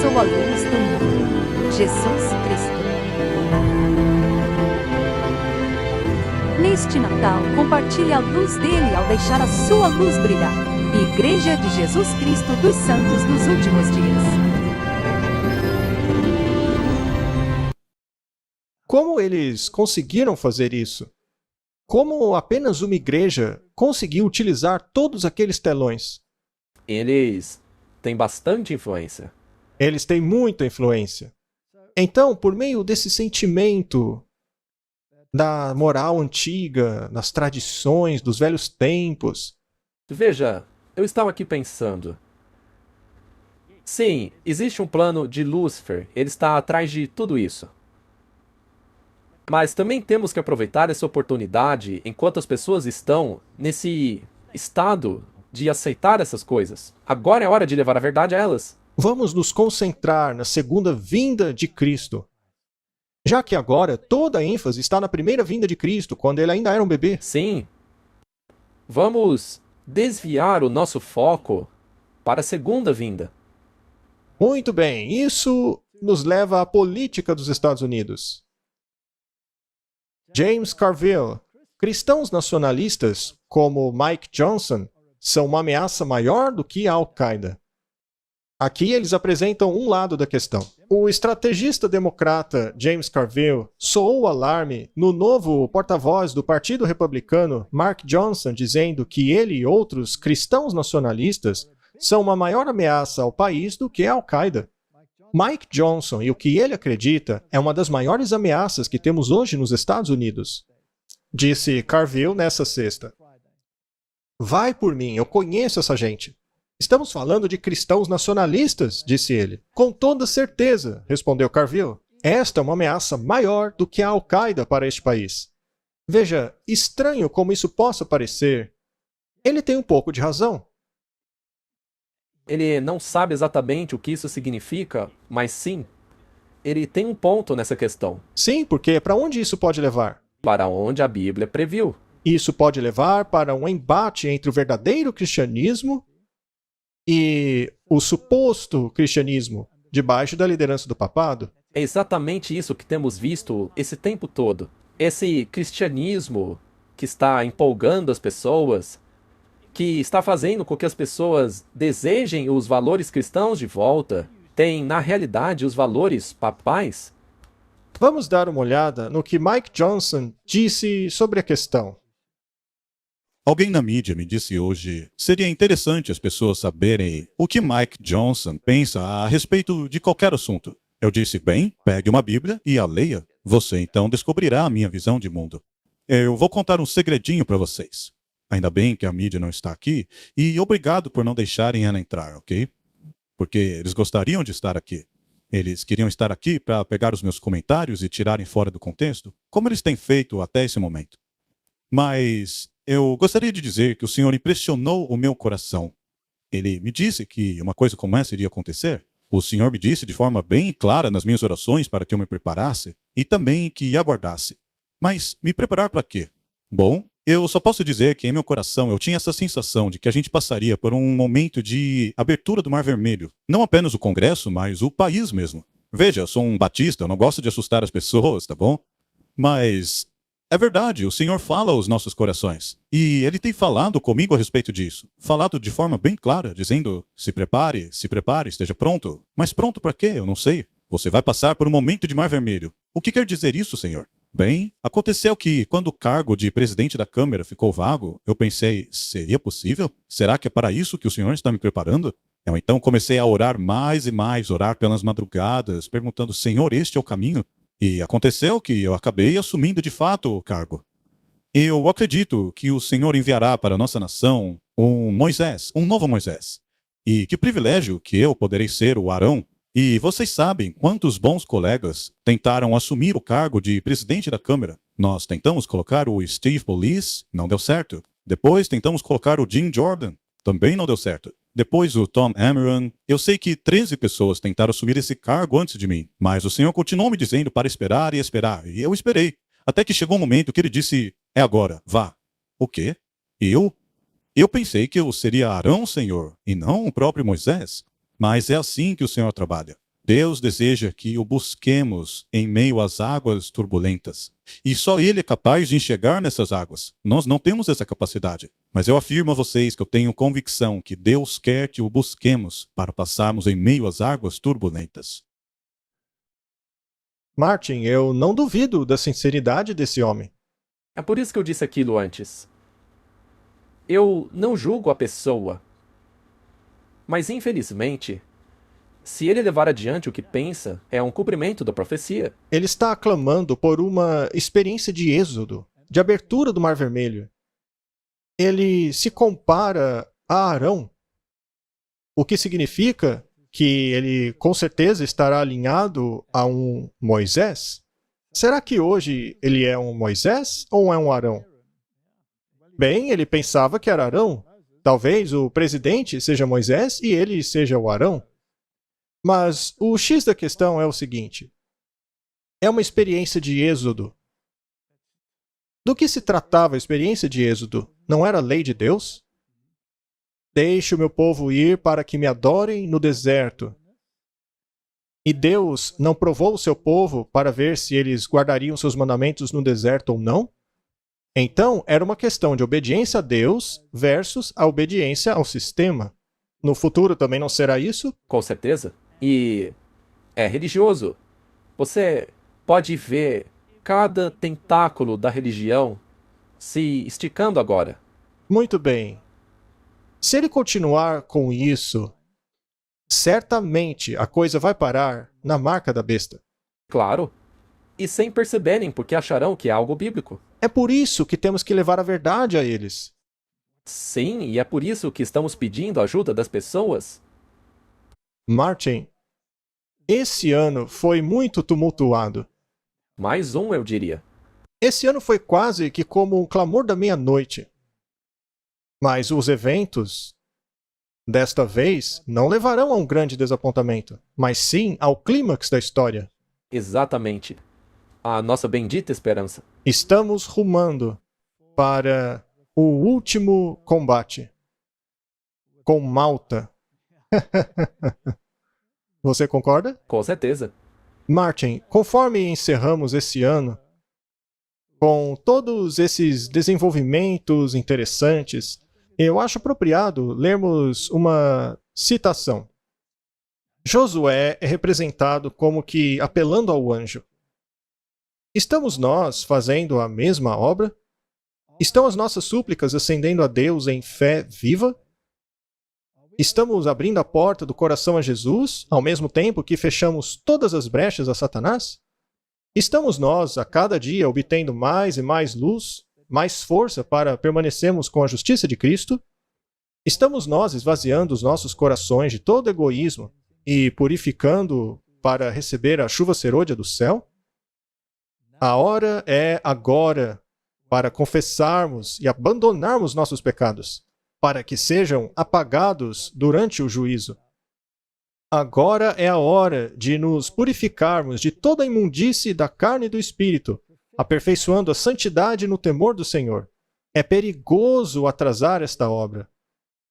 A luz do mundo, Jesus Cristo. Neste Natal, compartilhe a luz dele ao deixar a sua luz brilhar. Igreja de Jesus Cristo dos Santos dos Últimos Dias. Como eles conseguiram fazer isso? Como apenas uma igreja conseguiu utilizar todos aqueles telões? Eles têm bastante influência. Eles têm muita influência. Então, por meio desse sentimento da moral antiga, das tradições, dos velhos tempos. Veja, eu estava aqui pensando. Sim, existe um plano de Lúcifer, ele está atrás de tudo isso. Mas também temos que aproveitar essa oportunidade enquanto as pessoas estão nesse estado de aceitar essas coisas. Agora é hora de levar a verdade a elas. Vamos nos concentrar na segunda vinda de Cristo. Já que agora toda a ênfase está na primeira vinda de Cristo, quando ele ainda era um bebê. Sim. Vamos desviar o nosso foco para a segunda vinda. Muito bem, isso nos leva à política dos Estados Unidos. James Carville. Cristãos nacionalistas, como Mike Johnson, são uma ameaça maior do que a Al-Qaeda. Aqui eles apresentam um lado da questão. O estrategista democrata James Carville soou o alarme no novo porta-voz do Partido Republicano, Mark Johnson, dizendo que ele e outros cristãos nacionalistas são uma maior ameaça ao país do que a Al-Qaeda. Mike Johnson e o que ele acredita é uma das maiores ameaças que temos hoje nos Estados Unidos, disse Carville nessa sexta. Vai por mim, eu conheço essa gente. Estamos falando de cristãos nacionalistas, disse ele. Com toda certeza, respondeu Carville. Esta é uma ameaça maior do que a Al-Qaeda para este país. Veja, estranho como isso possa parecer, ele tem um pouco de razão. ele não sabe exatamente o que isso significa, mas sim, ele tem um ponto nessa questão. Sim, porque para onde isso pode levar? Para onde a Bíblia previu. Isso pode levar para um embate entre o verdadeiro cristianismo e o suposto cristianismo debaixo da liderança do papado. É exatamente isso que temos visto esse tempo todo. Esse cristianismo que está empolgando as pessoas, que está fazendo com que as pessoas desejem os valores cristãos de volta, tem, na realidade, os valores papais. Vamos dar uma olhada no que Mike Johnson disse sobre a questão. Alguém na mídia me disse hoje, seria interessante as pessoas saberem o que Mike Johnson pensa a respeito de qualquer assunto. Eu disse, bem, pegue uma Bíblia e a leia. Você então descobrirá a minha visão de mundo. Eu vou contar um segredinho para vocês. Ainda bem que a mídia não está aqui, e obrigado por não deixarem ela entrar, ok? Porque eles gostariam de estar aqui. Eles queriam estar aqui para pegar os meus comentários e tirarem fora do contexto, como eles têm feito até esse momento. Mas eu gostaria de dizer que o Senhor impressionou o meu coração. Ele me disse que uma coisa como essa iria acontecer. O Senhor me disse de forma bem clara nas minhas orações para que eu me preparasse e também que aguardasse. Mas me preparar para quê? Bom, eu só posso dizer que em meu coração eu tinha essa sensação de que a gente passaria por um momento de abertura do Mar Vermelho. Não apenas o Congresso, mas o país mesmo. Veja, eu sou um batista, eu não gosto de assustar as pessoas, tá bom? Mas é verdade, o Senhor fala aos nossos corações. E Ele tem falado comigo a respeito disso. Falado de forma bem clara, dizendo, se prepare, esteja pronto. Mas pronto para quê? Eu não sei. Você vai passar por um momento de Mar Vermelho. O que quer dizer isso, Senhor? Bem, aconteceu que, quando o cargo de presidente da Câmara ficou vago, eu pensei, seria possível? Será que é para isso que o Senhor está me preparando? Eu então comecei a orar mais e mais, orar pelas madrugadas, perguntando, Senhor, este é o caminho? E aconteceu que eu acabei assumindo de fato o cargo. Eu acredito que o Senhor enviará para a nossa nação um Moisés, um novo Moisés. E que privilégio que eu poderei ser o Arão. E vocês sabem quantos bons colegas tentaram assumir o cargo de presidente da Câmara. Nós tentamos colocar o Steve Police, não deu certo. Depois tentamos colocar o Jim Jordan, também não deu certo. Depois o Tom Ammerman. Eu sei que 13 pessoas tentaram assumir esse cargo antes de mim, mas o Senhor continuou me dizendo para esperar e esperar, e eu esperei. Até que chegou um momento que ele disse, é agora, vá. O quê? Eu pensei que eu seria Arão, Senhor, e não o próprio Moisés. Mas é assim que o Senhor trabalha. Deus deseja que o busquemos em meio às águas turbulentas. E só Ele é capaz de enxergar nessas águas. Nós não temos essa capacidade. Mas eu afirmo a vocês que eu tenho convicção que Deus quer que o busquemos para passarmos em meio às águas turbulentas. Martin, eu não duvido da sinceridade desse homem. É por isso que eu disse aquilo antes. Eu não julgo a pessoa. Mas, infelizmente, se ele levar adiante o que pensa, é um cumprimento da profecia. Ele está clamando por uma experiência de êxodo, de abertura do Mar Vermelho. Ele se compara a Arão, o que significa que ele com certeza estará alinhado a um Moisés. Será que hoje ele é um Moisés ou é um Arão? Bem, ele pensava que era Arão. Talvez o presidente seja Moisés e ele seja o Arão. Mas o X da questão é o seguinte. É uma experiência de êxodo. Do que se tratava a experiência de êxodo? Não era a lei de Deus? Deixe o meu povo ir para que me adorem no deserto. E Deus não provou o seu povo para ver se eles guardariam seus mandamentos no deserto ou não? Então, era uma questão de obediência a Deus versus a obediência ao sistema. No futuro também não será isso? Com certeza. E é religioso. Você pode ver cada tentáculo da religião se esticando agora. Muito bem. Se ele continuar com isso, certamente a coisa vai parar na marca da besta. Claro. E sem perceberem, porque acharão que é algo bíblico. É por isso que temos que levar a verdade a eles. Sim, e é por isso que estamos pedindo a ajuda das pessoas. Martin, esse ano foi muito tumultuado. Mais um, eu diria. Esse ano foi quase que como um clamor da meia-noite. Mas os eventos Desta vez, não levarão a um grande desapontamento, mas sim ao clímax da história. Exatamente. A nossa bendita esperança. Estamos rumando para o último combate. Com Malta. Você concorda? Com certeza. Martin, conforme encerramos esse ano, com todos esses desenvolvimentos interessantes, eu acho apropriado lermos uma citação. Josué é representado como que apelando ao anjo. Estamos nós fazendo a mesma obra? Estão as nossas súplicas ascendendo a Deus em fé viva? Estamos abrindo a porta do coração a Jesus, ao mesmo tempo que fechamos todas as brechas a Satanás? Estamos nós, a cada dia, obtendo mais e mais luz, mais força para permanecermos com a justiça de Cristo? Estamos nós esvaziando os nossos corações de todo egoísmo e purificando para receber a chuva serôdia do céu? A hora é agora para confessarmos e abandonarmos nossos pecados, para que sejam apagados durante o juízo. Agora é a hora de nos purificarmos de toda a imundície da carne e do espírito, aperfeiçoando a santidade no temor do Senhor. É perigoso atrasar esta obra.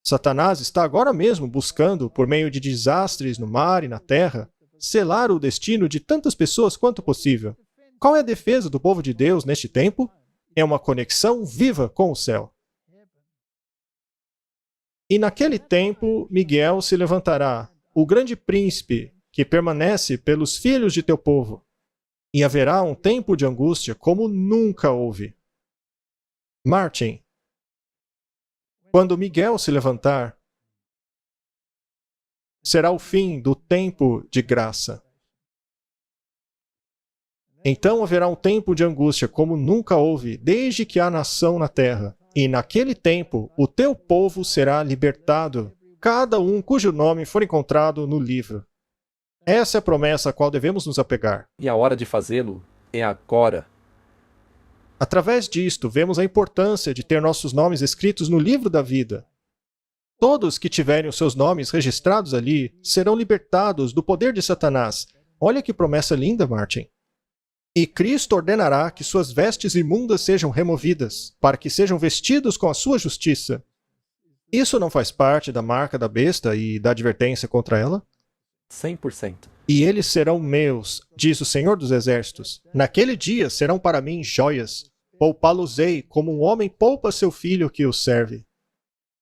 Satanás está agora mesmo buscando, por meio de desastres no mar e na terra, selar o destino de tantas pessoas quanto possível. Qual é a defesa do povo de Deus neste tempo? É uma conexão viva com o céu. E naquele tempo, Miguel se levantará, o grande príncipe que permanece pelos filhos de teu povo, e haverá um tempo de angústia como nunca houve. Martin, quando Miguel se levantar, será o fim do tempo de graça. Então haverá um tempo de angústia como nunca houve, desde que há nação na terra. E naquele tempo, o teu povo será libertado, cada um cujo nome for encontrado no livro. Essa é a promessa a qual devemos nos apegar. E a hora de fazê-lo é agora. Através disto, vemos a importância de ter nossos nomes escritos no livro da vida. Todos que tiverem os seus nomes registrados ali serão libertados do poder de Satanás. Olha que promessa linda, Martin. E Cristo ordenará que suas vestes imundas sejam removidas, para que sejam vestidos com a sua justiça. Isso não faz parte da marca da besta e da advertência contra ela? 100%. E eles serão meus, diz o Senhor dos Exércitos. Naquele dia serão para mim joias. Poupá-los-ei como um homem poupa seu filho que o serve.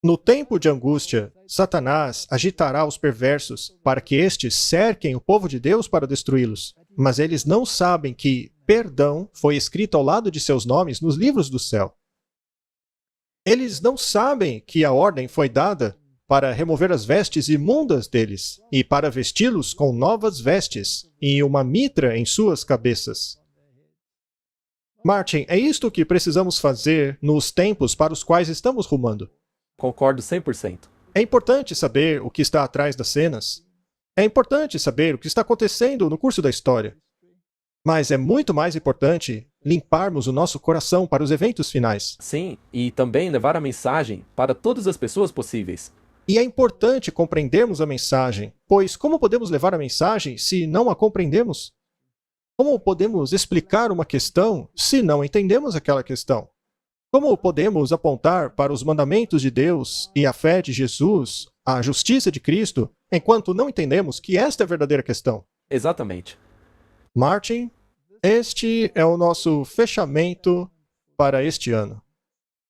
No tempo de angústia, Satanás agitará os perversos para que estes cerquem o povo de Deus para destruí-los. Mas eles não sabem que perdão foi escrito ao lado de seus nomes nos livros do céu. Eles não sabem que a ordem foi dada para remover as vestes imundas deles e para vesti-los com novas vestes e uma mitra em suas cabeças. Martin, é isto que precisamos fazer nos tempos para os quais estamos rumando. Concordo 100%. É importante saber o que está atrás das cenas. É importante saber o que está acontecendo no curso da história. Mas é muito mais importante limparmos o nosso coração para os eventos finais. Sim, e também levar a mensagem para todas as pessoas possíveis. E é importante compreendermos a mensagem, pois como podemos levar a mensagem se não a compreendemos? Como podemos explicar uma questão se não entendemos aquela questão? Como podemos apontar para os mandamentos de Deus e a fé de Jesus, a justiça de Cristo, enquanto não entendemos que esta é a verdadeira questão? Exatamente. Martin, este é o nosso fechamento para este ano.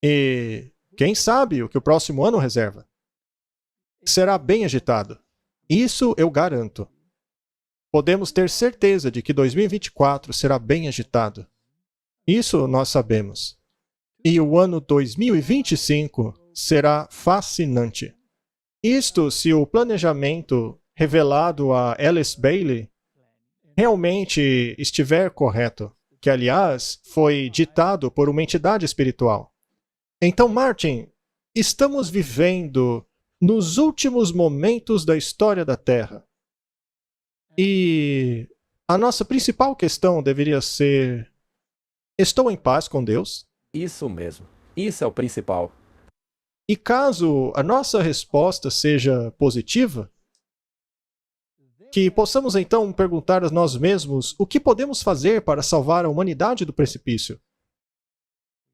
E quem sabe o que o próximo ano reserva? Será bem agitado. Isso eu garanto. Podemos ter certeza de que 2024 será bem agitado. Isso nós sabemos. E o ano 2025 será fascinante. Isto se o planejamento revelado a Alice Bailey realmente estiver correto, que aliás foi ditado por uma entidade espiritual. Então, Martin, estamos vivendo nos últimos momentos da história da Terra. E a nossa principal questão deveria ser: estou em paz com Deus? Isso mesmo. Isso é o principal. E caso a nossa resposta seja positiva, que possamos então perguntar a nós mesmos o que podemos fazer para salvar a humanidade do precipício.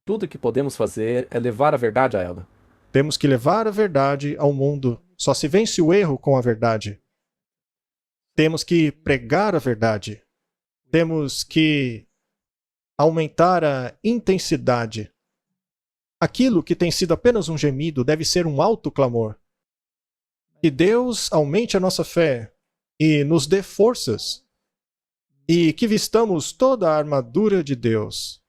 Tudo que podemos fazer é levar a verdade a ela. Temos que levar a verdade ao mundo. Só se vence o erro com a verdade. Temos que pregar a verdade. Temos que aumentar a intensidade. Aquilo que tem sido apenas um gemido deve ser um alto clamor. Que Deus aumente a nossa fé e nos dê forças. E que vistamos toda a armadura de Deus,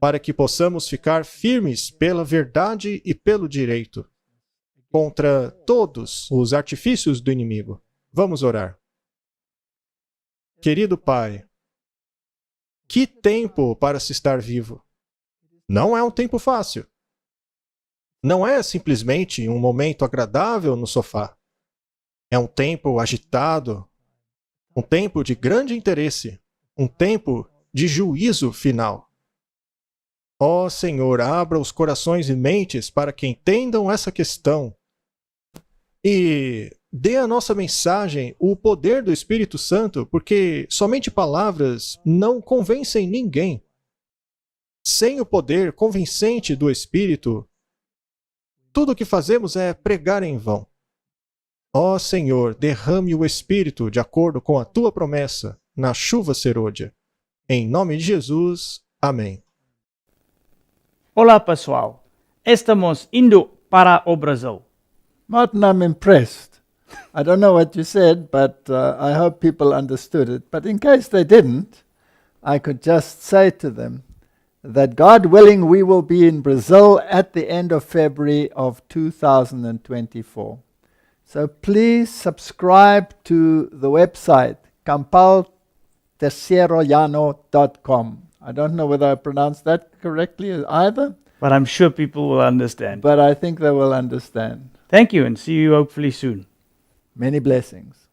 para que possamos ficar firmes pela verdade e pelo direito, contra todos os artifícios do inimigo. Vamos orar. Querido Pai, que tempo para se estar vivo! Não é um tempo fácil. Não é simplesmente um momento agradável no sofá. É um tempo agitado, um tempo de grande interesse, um tempo de juízo final. Ó Senhor, abra os corações e mentes para que entendam essa questão e dê à nossa mensagem o poder do Espírito Santo, porque somente palavras não convencem ninguém. Sem o poder convincente do Espírito, tudo o que fazemos é pregar em vão. Ó Senhor, derrame o Espírito de acordo com a tua promessa na chuva serôdia. Em nome de Jesus, amém. Olá, pessoal. Estamos indo para o Brasil. Martin, I'm impressed. I don't know what you said, but I hope people understood it. But in case they didn't, I could just say to them that God willing, we will be in Brazil at the end of February of 2024. So please subscribe to the website, campaltercierollano.com. I don't know whether I pronounced that correctly either. But I'm sure people will understand. But I think they will understand. Thank you and see you hopefully soon. Many blessings.